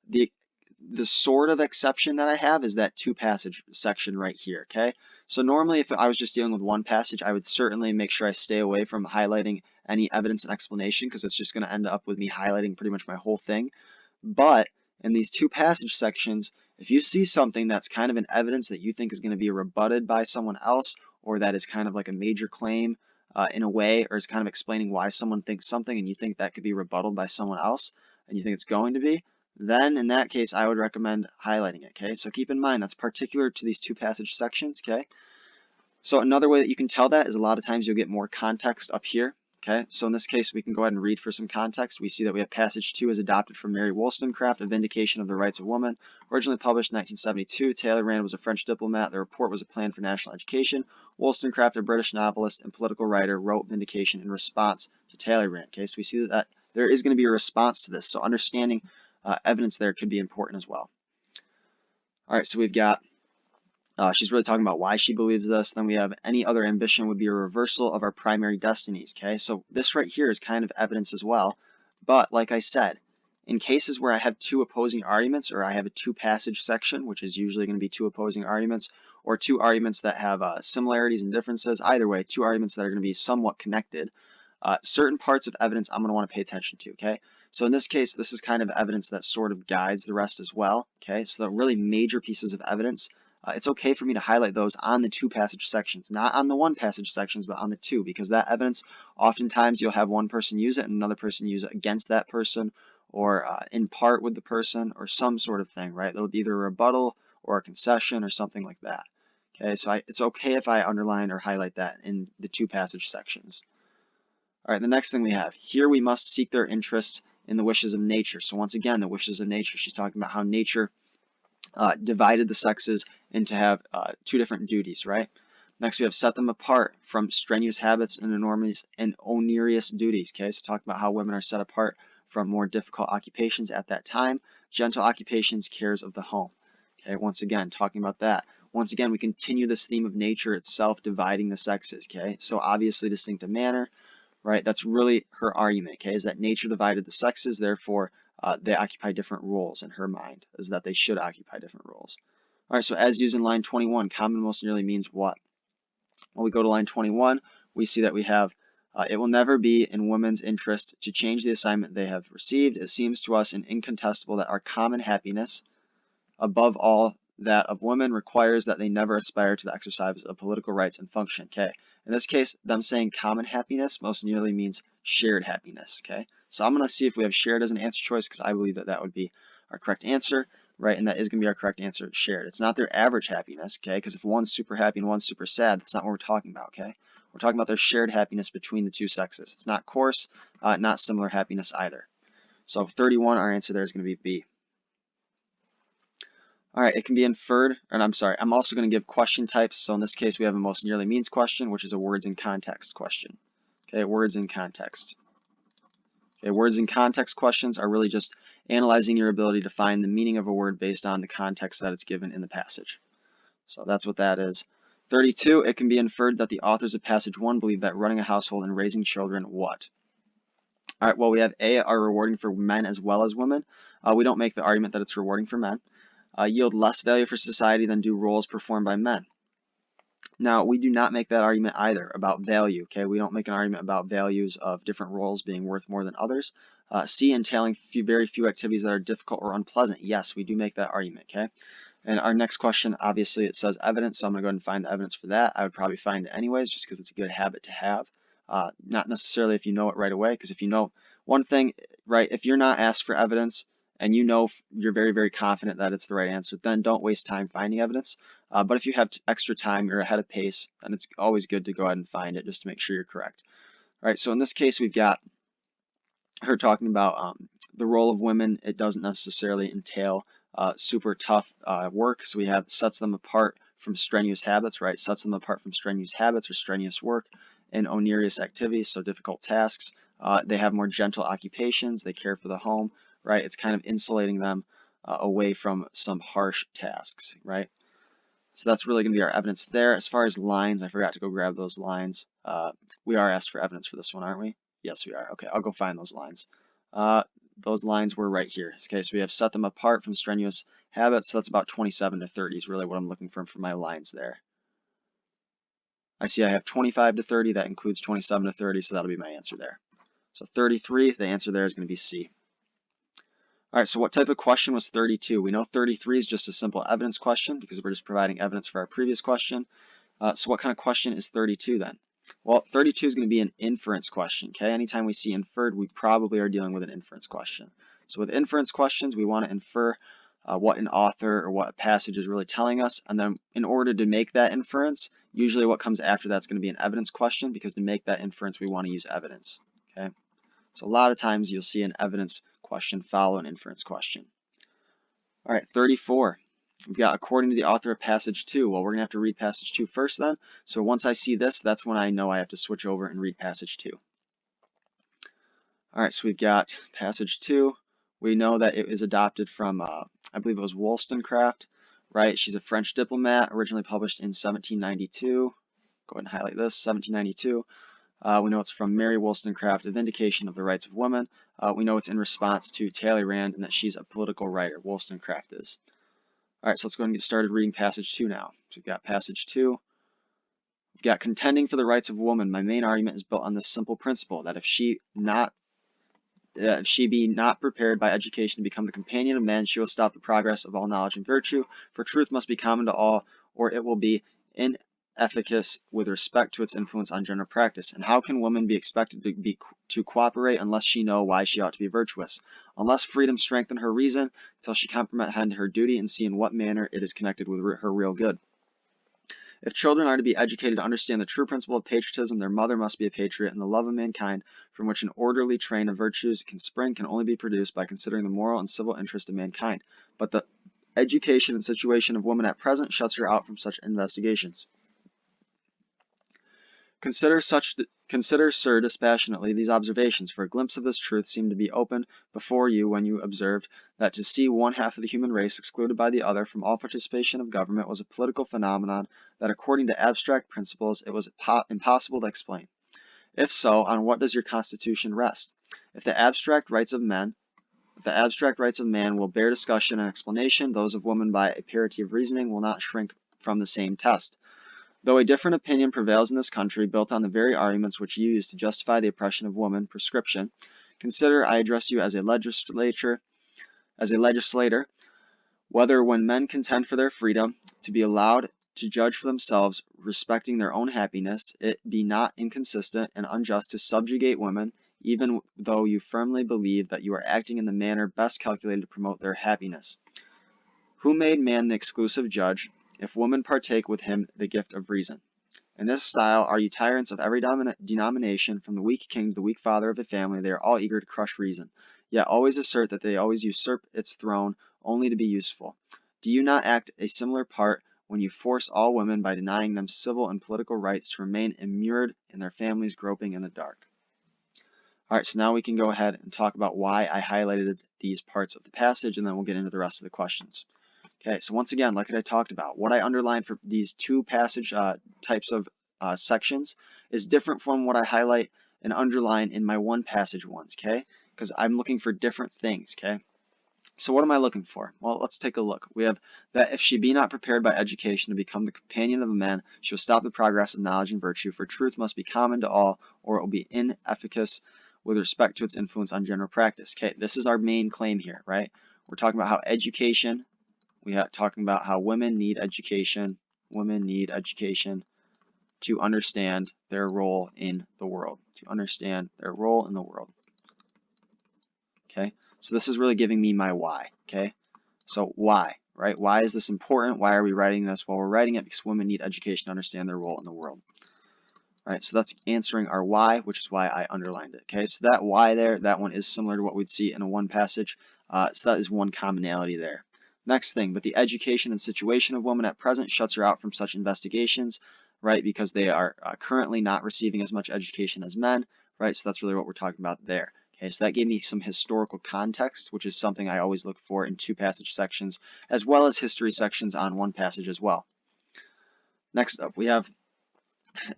The sort of exception that I have is that two passage section right here, okay? So normally if I was just dealing with one passage, I would certainly make sure I stay away from highlighting any evidence and explanation because it's just going to end up with me highlighting pretty much my whole thing. But in these two passage sections, if you see something that's kind of an evidence that you think is going to be rebutted by someone else, or that is kind of like a major claim in a way, or is kind of explaining why someone thinks something and you think that could be rebutted by someone else, and you think it's going to be, then in that case, I would recommend highlighting it, okay? So keep in mind, that's particular to these two passage sections, okay? So another way that you can tell that is a lot of times you'll get more context up here, okay? So in this case, we can go ahead and read for some context. We see that we have passage 2 is adopted from Mary Wollstonecraft, A Vindication of the Rights of Woman. Originally published in 1972, Talleyrand was a French diplomat. The report was a plan for national education. Wollstonecraft, a British novelist and political writer, wrote Vindication in response to Talleyrand, okay? So we see that there is going to be a response to this. So understanding evidence there could be important as well. All right, so we've got, she's really talking about why she believes this. Then we have any other ambition would be a reversal of our primary destinies, okay? So this right here is kind of evidence as well. But like I said, in cases where I have two opposing arguments, or I have a two passage section, which is usually going to be two opposing arguments, or two arguments that have similarities and differences, either way, two arguments that are going to be somewhat connected, certain parts of evidence I'm going to want to pay attention to, okay? So in this case, this is kind of evidence that sort of guides the rest as well, okay? So the really major pieces of evidence it's okay for me to highlight those on the two passage sections, not on the one passage sections, but on the two, because that evidence, oftentimes you'll have one person use it and another person use it against that person, or in part with the person, or some sort of thing, right? That'll be either a rebuttal or a concession or something like that. Okay, so it's okay if I underline or highlight that in the two passage sections. All right, the next thing we have, here we must seek their interests in the wishes of nature. So once again, the wishes of nature, she's talking about how nature divided the sexes into have two different duties, right? Next, we have set them apart from strenuous habits and onerous duties, okay? So talking about how women are set apart from more difficult occupations at that time, gentle occupations, cares of the home. Okay, once again, talking about that. Once again, we continue this theme of nature itself dividing the sexes, okay? So obviously distinctive manner, right? That's really her argument, okay, is that nature divided the sexes, therefore they occupy different roles in her mind, is that they should occupy different roles. All right, so as used in line 21, common most nearly means what? When we go to line 21, we see that we have, it will never be in women's interest to change the assignment they have received. It seems to us incontestable that our common happiness, above all that of women, requires that they never aspire to the exercise of political rights and function. Okay. In this case, them saying common happiness most nearly means shared happiness. Okay. So I'm going to see if we have shared as an answer choice, because I believe that that would be our correct answer, right? And that is going to be our correct answer, shared. It's not their average happiness, okay? Because if one's super happy and one's super sad, that's not what we're talking about, okay? We're talking about their shared happiness between the two sexes. It's not coarse, not similar happiness either. So 31, our answer there is going to be B. All right, it can be inferred, and I'm sorry, I'm also going to give question types. So in this case, we have a most nearly means question, which is a words in context question. Okay, words in context. Okay, words in context questions are really just analyzing your ability to find the meaning of a word based on the context that it's given in the passage. So that's what that is. 32, it can be inferred that the authors of passage 1 believe that running a household and raising children what? All right, well, we have A, are rewarding for men as well as women. We don't make the argument that it's rewarding for men. Yield less value for society than do roles performed by men. Now, we do not make that argument either about value, okay? We don't make an argument about values of different roles being worth more than others. C, entailing very few activities that are difficult or unpleasant. Yes, we do make that argument, okay? And our next question, obviously, it says evidence, so I'm going to go ahead and find the evidence for that. I would probably find it anyways, just because it's a good habit to have. Not necessarily if you know it right away, because if you know one thing, right, if you're not asked for evidence, and you know you're very, very confident that it's the right answer, then don't waste time finding evidence. But if you have extra time, you're ahead of pace, then it's always good to go ahead and find it just to make sure you're correct. All right, so in this case, we've got her talking about the role of women. It doesn't necessarily entail super tough work, so we have sets them apart from strenuous habits, right? Sets them apart from strenuous habits or strenuous work and onerous activities, so difficult tasks. They have more gentle occupations. They care for the home, right? It's kind of insulating them away from some harsh tasks, right? So that's really going to be our evidence there. As far as lines, I forgot to go grab those lines. We are asked for evidence for this one, aren't we? Yes, we are. Okay, I'll go find those lines. Those lines were right here. Okay, so we have set them apart from strenuous habits. So that's about 27 to 30 is really what I'm looking for my lines there. I see I have 25 to 30. That includes 27 to 30, so that'll be my answer there. So 33, the answer there is going to be C. All right, so what type of question was 32? We know 33 is just a simple evidence question because we're just providing evidence for our previous question. So what kind of question is 32 then? Well, 32 is going to be an inference question, okay? Anytime we see inferred, we probably are dealing with an inference question. So with inference questions, we want to infer what an author or what a passage is really telling us, and then in order to make that inference, usually what comes after that's going to be an evidence question, because to make that inference, we want to use evidence, okay? So a lot of times you'll see an evidence question follow an inference question. All right, 34. We've got according to the author of passage 2. Well, we're going to have to read passage 2 first then. So once I see this, that's when I know I have to switch over and read passage 2. All right, so we've got passage 2. We know that it is adopted from, I believe it was Wollstonecraft, right? She's a French diplomat, originally published in 1792. Go ahead and highlight this, 1792. We know it's from Mary Wollstonecraft, A Vindication of the Rights of Women. We know it's in response to Talleyrand and that she's a political writer, Wollstonecraft is. All right, so let's go ahead and get started reading passage 2 now. So we've got passage 2. We've got contending for the rights of woman. My main argument is built on this simple principle that if she not if she be not prepared by education to become the companion of man, she will stop the progress of all knowledge and virtue. For truth must be common to all, or it will be inefficacious with respect to its influence on general practice. And how can woman be expected to cooperate unless she know why she ought to be virtuous? Unless freedom strengthen her reason, till she comprehend her duty and see in what manner it is connected with her real good. If children are to be educated to understand the true principle of patriotism, their mother must be a patriot, and the love of mankind, from which an orderly train of virtues can spring, can only be produced by considering the moral and civil interest of mankind. But the education and situation of woman at present shuts her out from such investigations. Consider, sir, dispassionately these observations, for a glimpse of this truth seemed to be opened before you when you observed that to see one half of the human race excluded by the other from all participation of government was a political phenomenon that, according to abstract principles, it was impossible to explain. If so, on what does your constitution rest? If the abstract rights of man will bear discussion and explanation, those of woman by a parity of reasoning will not shrink from the same test. Though a different opinion prevails in this country, built on the very arguments which you use to justify the oppression of woman, prescription, consider, I address you as a legislator, whether when men contend for their freedom, to be allowed to judge for themselves respecting their own happiness, it be not inconsistent and unjust to subjugate women, even though you firmly believe that you are acting in the manner best calculated to promote their happiness. Who made man the exclusive judge, if women partake with him the gift of reason? In this style are you tyrants of every denomination, from the weak king to the weak father of a family, they are all eager to crush reason, yet always assert that they always usurp its throne only to be useful. Do you not act a similar part when you force all women by denying them civil and political rights to remain immured in their families, groping in the dark? Alright, so now we can go ahead and talk about why I highlighted these parts of the passage, and then we'll get into the rest of the questions. Okay, so once again, like I talked about, what I underlined for these two passage types of sections is different from what I highlight and underline in my one passage ones, okay? Because I'm looking for different things, okay? So what am I looking for? Well, let's take a look. We have that if she be not prepared by education to become the companion of a man, she will stop the progress of knowledge and virtue, for truth must be common to all, or it will be inefficacious with respect to its influence on general practice. Okay, this is our main claim here, right? We're talking about how education, talking about how women need education to understand their role in the world, Okay, so this is really giving me my why, okay? So why, right? Why is this important? Why are we writing this? Well, we're writing it because women need education to understand their role in the world. All right, so that's answering our why, which is why I underlined it, okay? So that why there, that one is similar to what we'd see in a one passage, so that is one commonality there. Next thing, but the education and situation of women at present shuts her out from such investigations, right, because they are currently not receiving as much education as men, right, so that's really what we're talking about there. Okay, so that gave me some historical context, which is something I always look for in two passage sections, as well as history sections on one passage as well. Next up, we have,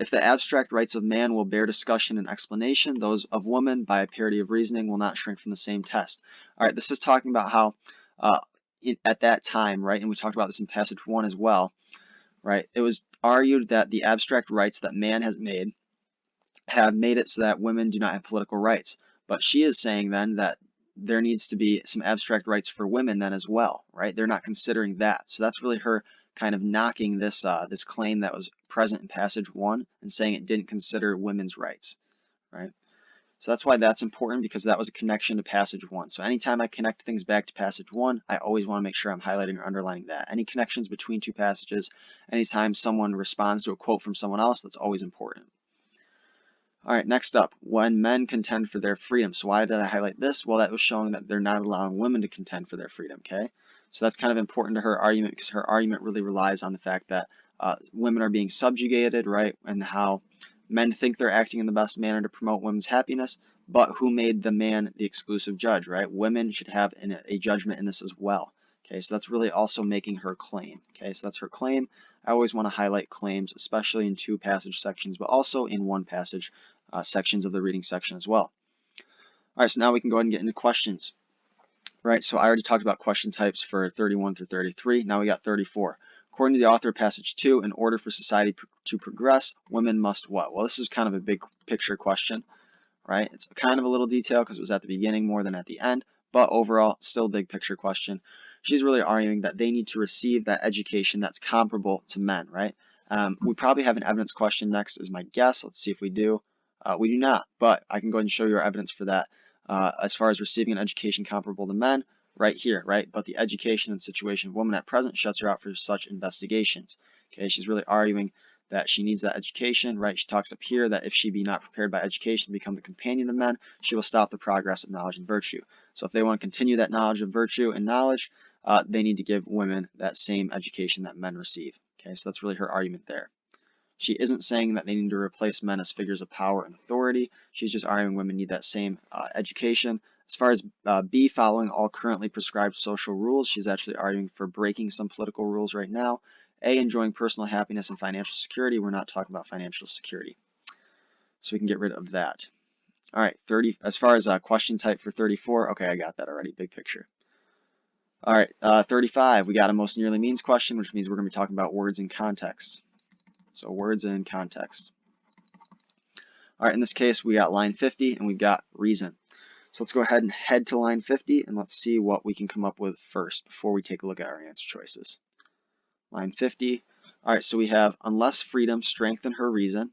if the abstract rights of man will bear discussion and explanation, those of woman, by a parity of reasoning, will not shrink from the same test. All right, this is talking about how at that time, right, and we talked about this in passage 1 as well, right, it was argued that the abstract rights that man has made have made it so that women do not have political rights. But she is saying then that there needs to be some abstract rights for women then as well, right? They're not considering that. So that's really her kind of knocking this this claim that was present in passage 1 and saying it didn't consider women's rights, right? So that's why that's important, because that was a connection to passage 1. So anytime I connect things back to passage 1, I always want to make sure I'm highlighting or underlining that. Any connections between two passages, anytime someone responds to a quote from someone else, that's always important. All right, next up, when men contend for their freedom. So why did I highlight this? Well, that was showing that they're not allowing women to contend for their freedom, okay? So that's kind of important to her argument, because her argument really relies on the fact that women are being subjugated, right? And how men think they're acting in the best manner to promote women's happiness, but who made the man the exclusive judge, right? Women should have a judgment in this as well. Okay, so that's really also making her claim. Okay, so that's her claim. I always want to highlight claims, especially in two passage sections, but also in one passage sections of the reading section as well. All right, so now we can go ahead and get into questions. Right, so I already talked about question types for 31 through 33. Now we got 34. According to the author of passage 2, in order for society to progress, women must what? Well, this is kind of a big picture question. right? It's kind of a little detail because it was at the beginning more than at the end, but overall, still a big picture question. She's really arguing that they need to receive that education that's comparable to men, right? We probably have an evidence question next is my guess. Let's see if we do. We do not, but I can go ahead and show you our evidence for that. As far as receiving an education comparable to men, right here, right? But the education and situation of women at present shuts her out for such investigations. Okay, she's really arguing that she needs that education, right? She talks up here that if she be not prepared by education to become the companion of men, she will stop the progress of knowledge and virtue. So if they want to continue that knowledge of virtue and knowledge, they need to give women that same education that men receive. Okay, so that's really her argument there. She isn't saying that they need to replace men as figures of power and authority. She's just arguing women need that same education. As far as B, following all currently prescribed social rules, she's actually arguing for breaking some political rules right now. A, enjoying personal happiness and financial security. We're not talking about financial security. So we can get rid of that. All right, 30. As far as question type for 34, okay, I got that already, big picture. All right, 35, we got a most nearly means question, which means we're going to be talking about words in context. So words in context. All right, in this case, we got line 50 and we've got reason. So let's go ahead and head to line 50 and let's see what we can come up with first before we take a look at our answer choices. Line 50. All right, so we have unless freedom strengthen her reason,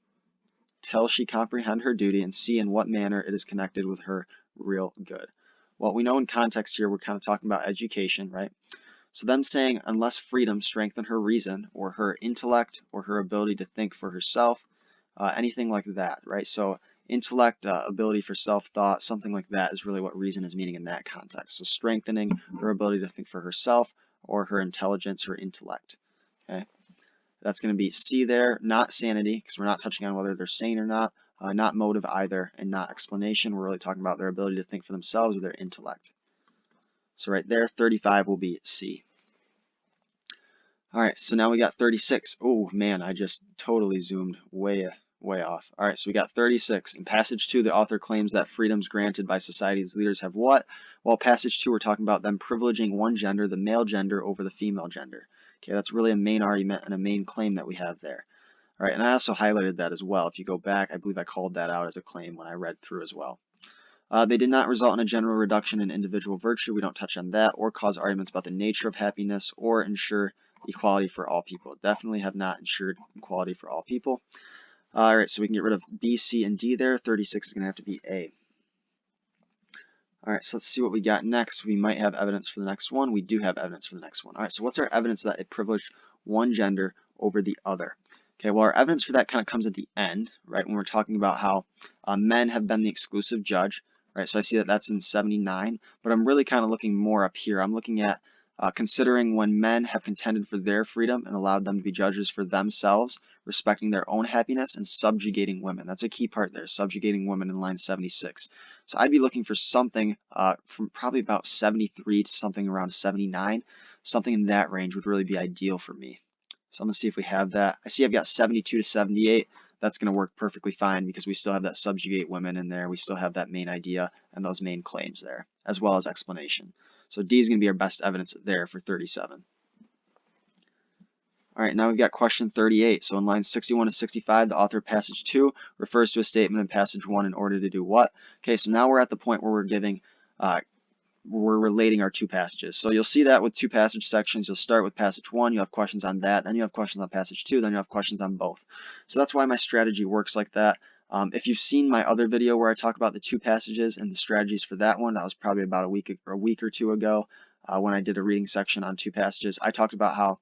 till she comprehend her duty and see in what manner it is connected with her real good. Well, we know in context here we're kind of talking about education, right? So them saying unless freedom strengthen her reason or her intellect or her ability to think for herself, anything like that, right? So intellect, ability for self-thought, something like that is really what reason is meaning in that context. So strengthening her ability to think for herself or her intelligence, her intellect, okay? That's going to be C there, not sanity, because we're not touching on whether they're sane or not motive either, and not explanation. We're really talking about their ability to think for themselves or their intellect. So right there, 35 will be C. All right, so now we got 36. Oh man, I just totally zoomed way off. All right, so we got 36. In passage 2, the author claims that freedoms granted by society's leaders have what? Well, passage 2, we're talking about them privileging one gender, the male gender, over the female gender. Okay, that's really a main argument and a main claim that we have there. All right, and I also highlighted that as well. If you go back, I believe I called that out as a claim when I read through as well. They did not result in a general reduction in individual virtue. We don't touch on that, or cause arguments about the nature of happiness, or ensure equality for all people. Definitely have not ensured equality for all people. All right, so we can get rid of B, C, and D there. 36 is going to have to be A. All right, so let's see what we got next. We might have evidence for the next one. We do have evidence for the next one. All right, so what's our evidence that it privileged one gender over the other? Okay, well, our evidence for that kind of comes at the end, right, when we're talking about how men have been the exclusive judge, right? So I see that that's in 79, but I'm really kind of looking more up here. I'm looking at considering when men have contended for their freedom and allowed them to be judges for themselves, respecting their own happiness and subjugating women. That's a key part there, subjugating women in line 76. So I'd be looking for something from probably about 73 to something around 79. Something in that range would really be ideal for me. So I'm going to see if we have that. I see I've got 72 to 78. That's going to work perfectly fine because we still have that subjugate women in there. We still have that main idea and those main claims there, as well as explanation. So D is going to be our best evidence there for 37. All right, now we've got question 38. So in lines 61 to 65, the author of passage 2 refers to a statement in passage 1 in order to do what? Okay, so now we're at the point where we're giving, we're relating our two passages. So you'll see that with two passage sections. You'll start with passage 1, you have questions on that, then you have questions on passage 2, then you have questions on both. So that's why my strategy works like that. If you've seen my other video where I talk about the two passages and the strategies for that one, that was probably about a week or two ago when I did a reading section on two passages. I talked about how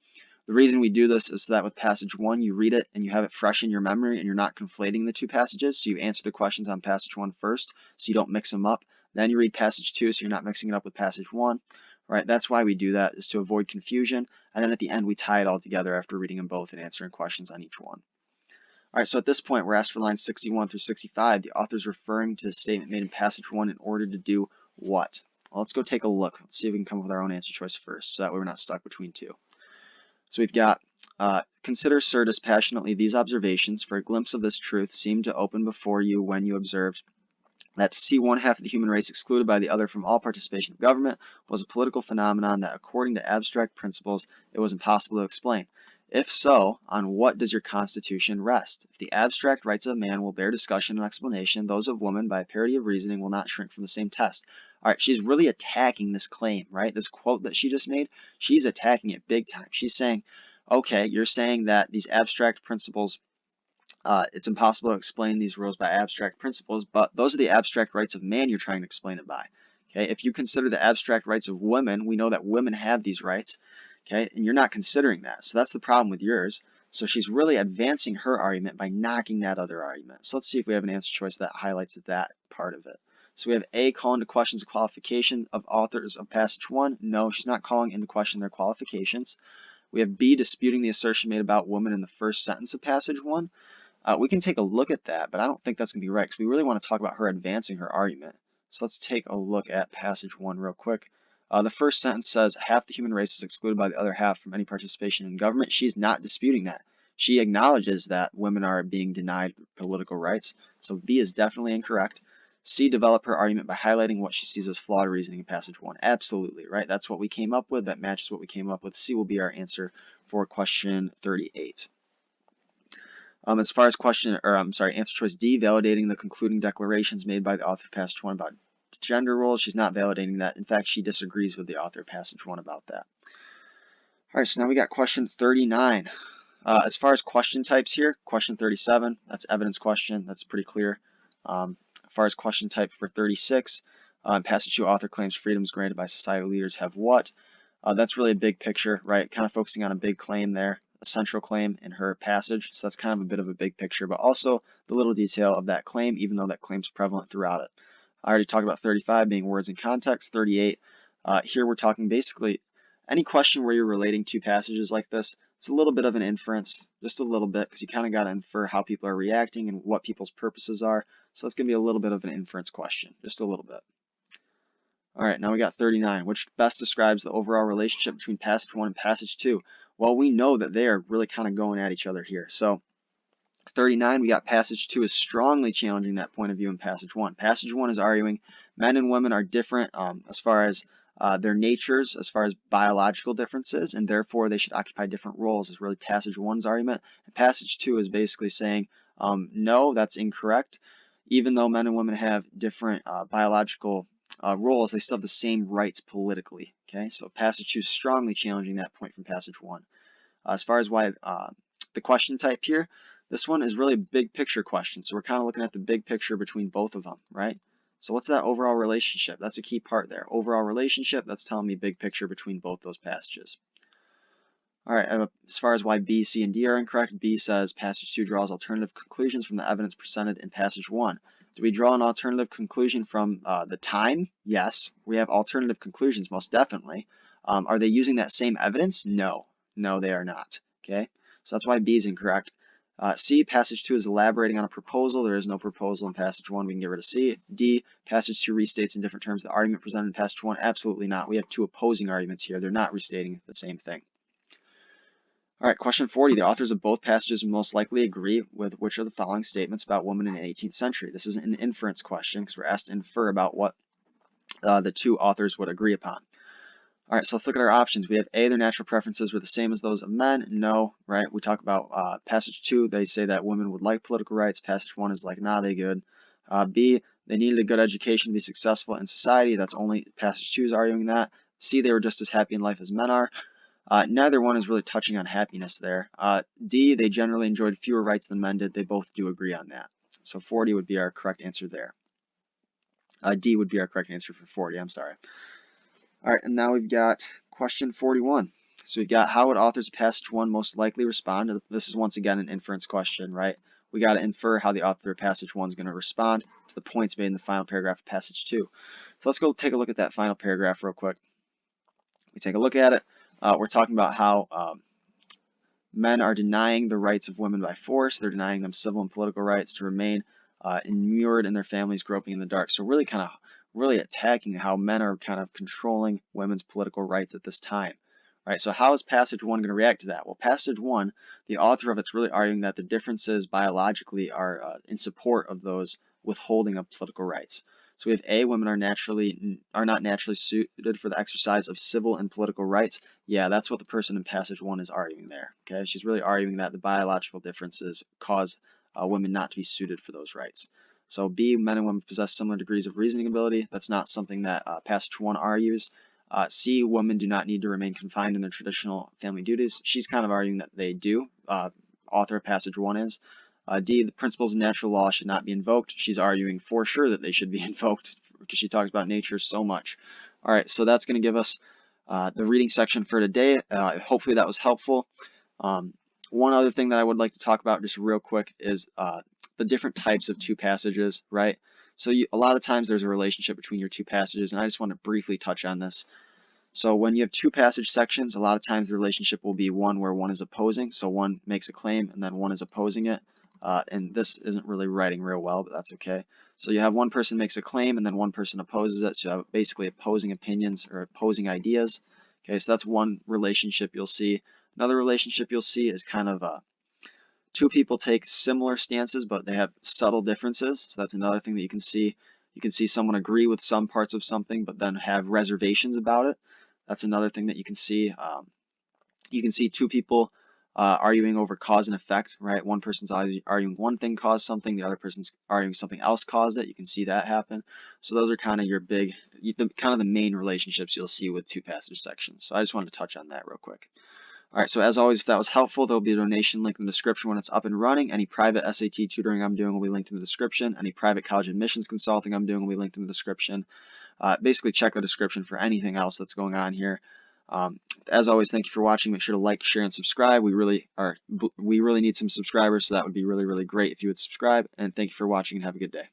the reason we do this is so that with passage 1, you read it and you have it fresh in your memory and you're not conflating the two passages. So you answer the questions on passage 1 first, so you don't mix them up. Then you read passage 2, so you're not mixing it up with passage 1. Right? That's why we do that, is to avoid confusion. And then at the end, we tie it all together after reading them both and answering questions on each one. All right, so at this point, we're asked for lines 61 through 65. The author's referring to a statement made in passage 1 in order to do what? Well, let's go take a look. Let's see if we can come up with our own answer choice first, so that way we're not stuck between two. So we've got, consider, sir, dispassionately these observations, for a glimpse of this truth seemed to open before you when you observed that to see one half of the human race excluded by the other from all participation of government was a political phenomenon that, according to abstract principles, it was impossible to explain. If so, on what does your Constitution rest? If the abstract rights of man will bear discussion and explanation, those of woman, by a parity of reasoning, will not shrink from the same test. All right, she's really attacking this claim, right? This quote that she just made, she's attacking it big time. She's saying, okay, you're saying that these abstract principles, it's impossible to explain these rules by abstract principles, but those are the abstract rights of man you're trying to explain it by. Okay, if you consider the abstract rights of women, we know that women have these rights. Okay, and you're not considering that, so that's the problem with yours. So she's really advancing her argument by knocking that other argument. So let's see if we have an answer choice that highlights that part of it. So we have A, call into questions the qualification of authors of passage 1. No, she's not calling into question their qualifications. We have B, disputing the assertion made about women in the first sentence of passage 1. We can take a look at that, but I don't think that's going to be right because we really want to talk about her advancing her argument. So let's take a look at passage 1 real quick. The first sentence says, half the human race is excluded by the other half from any participation in government. She's not disputing that. She acknowledges that women are being denied political rights. So B is definitely incorrect. C, develop her argument by highlighting what she sees as flawed reasoning in passage 1. Absolutely, right? That's what we came up with. That matches what we came up with. C will be our answer for question 38. As far as answer choice D, validating the concluding declarations made by the author of passage 1 about gender roles. She's not validating that. In fact, she disagrees with the author of passage 1 about that. All right, so now we got question 39. As far as question types here, question 37, that's evidence question. That's pretty clear. As far as question type for 36, passage 2, author claims freedoms granted by societal leaders have what? That's really a big picture, right? Kind of focusing on a big claim there, a central claim in her passage. So that's kind of a bit of a big picture, but also the little detail of that claim, even though that claim's prevalent throughout it. I already talked about 35 being words in context. 38, here we're talking basically any question where you're relating two passages like this. It's a little bit of an inference, just a little bit, because you kind of got to infer how people are reacting and what people's purposes are. So it's going to be a little bit of an inference question, just a little bit. All right, now we got 39, which best describes the overall relationship between passage 1 and passage 2. Well, we know that they are really kind of going at each other here. So 39, we got passage 2 is strongly challenging that point of view in passage 1. Passage 1 is arguing men and women are different as far as their natures, as far as biological differences, and therefore they should occupy different roles, is really passage 1's argument. And passage 2 is basically saying, no, that's incorrect. Even though men and women have different biological roles, they still have the same rights politically. Okay, so passage 2 is strongly challenging that point from passage 1. As far as why the question type here, this one is really a big picture question. So we're kind of looking at the big picture between both of them, right? So what's that overall relationship? That's a key part there. Overall relationship, that's telling me big picture between both those passages. All right, as far as why B, C, and D are incorrect, B says passage 2 draws alternative conclusions from the evidence presented in passage 1. Do we draw an alternative conclusion from the time? Yes, we have alternative conclusions, most definitely. Are they using that same evidence? No. No, they are not. Okay, so that's why B is incorrect. C, passage 2 is elaborating on a proposal. There is no proposal in passage 1. We can get rid of C. D, passage 2 restates in different terms the argument presented in passage 1. Absolutely not. We have two opposing arguments here. They're not restating the same thing. All right, question 40. The authors of both passages most likely agree with which of the following statements about women in the 18th century. This is an inference question because we're asked to infer about what the two authors would agree upon. All right, so let's look at our options. We have A, their natural preferences were the same as those of men. No, right? We talk about passage 2. They say that women would like political rights. Passage 1 is like, nah, they good. B, they needed a good education to be successful in society. That's only passage 2 is arguing that. C, they were just as happy in life as men are. Neither one is really touching on happiness there. D, they generally enjoyed fewer rights than men did. They both do agree on that. So 40 would be our correct answer there. D would be our correct answer for 40. I'm sorry. All right, and now we've got question 41. So we've got how would authors of passage 1 most likely respond? This is once again an inference question, right? We got to infer how the author of passage 1 is going to respond to the points made in the final paragraph of passage 2. So let's go take a look at that final paragraph real quick. We take a look at it. We're talking about how men are denying the rights of women by force. They're denying them civil and political rights to remain immured in their families, groping in the dark. So really attacking how men are kind of controlling women's political rights at this time. Right, so how is passage 1 going to react to that? Well, passage 1, the author of it's really arguing that the differences biologically are in support of those withholding of political rights. So we have A, women are not naturally suited for the exercise of civil and political rights. Yeah, that's what the person in passage 1 is arguing there. Okay, she's really arguing that the biological differences cause women not to be suited for those rights. So B, men and women possess similar degrees of reasoning ability. That's not something that passage 1 argues. C, women do not need to remain confined in their traditional family duties. She's kind of arguing that they do. Author of passage 1 is. D, the principles of natural law should not be invoked. She's arguing for sure that they should be invoked because she talks about nature so much. All right, so that's going to give us the reading section for today. Hopefully that was helpful. One other thing that I would like to talk about just real quick is the different types of two passages, right? So a lot of times there's a relationship between your two passages, and I just want to briefly touch on this. So when you have two passage sections, a lot of times the relationship will be one where one is opposing, so one makes a claim and then one is opposing it. And this isn't really writing real well, but that's okay. So you have one person makes a claim and then one person opposes it, so you have basically opposing opinions or opposing ideas. Okay, so that's one relationship you'll see. Another relationship you'll see is kind of two people take similar stances, but they have subtle differences. So that's another thing that you can see. You can see someone agree with some parts of something, but then have reservations about it. That's another thing that you can see. You can see two people arguing over cause and effect, right? One person's arguing one thing caused something, the other person's arguing something else caused it. You can see that happen. So those are kind of your kind of the main relationships you'll see with two passage sections. So I just wanted to touch on that real quick. All right, so as always, if that was helpful, there'll be a donation link in the description when it's up and running. Any private SAT tutoring I'm doing will be linked in the description. Any private college admissions consulting I'm doing will be linked in the description. Basically, check the description for anything else that's going on here. As always, thank you for watching. Make sure to like, share, and subscribe. We really need some subscribers, so that would be really, really great if you would subscribe. And thank you for watching, and have a good day.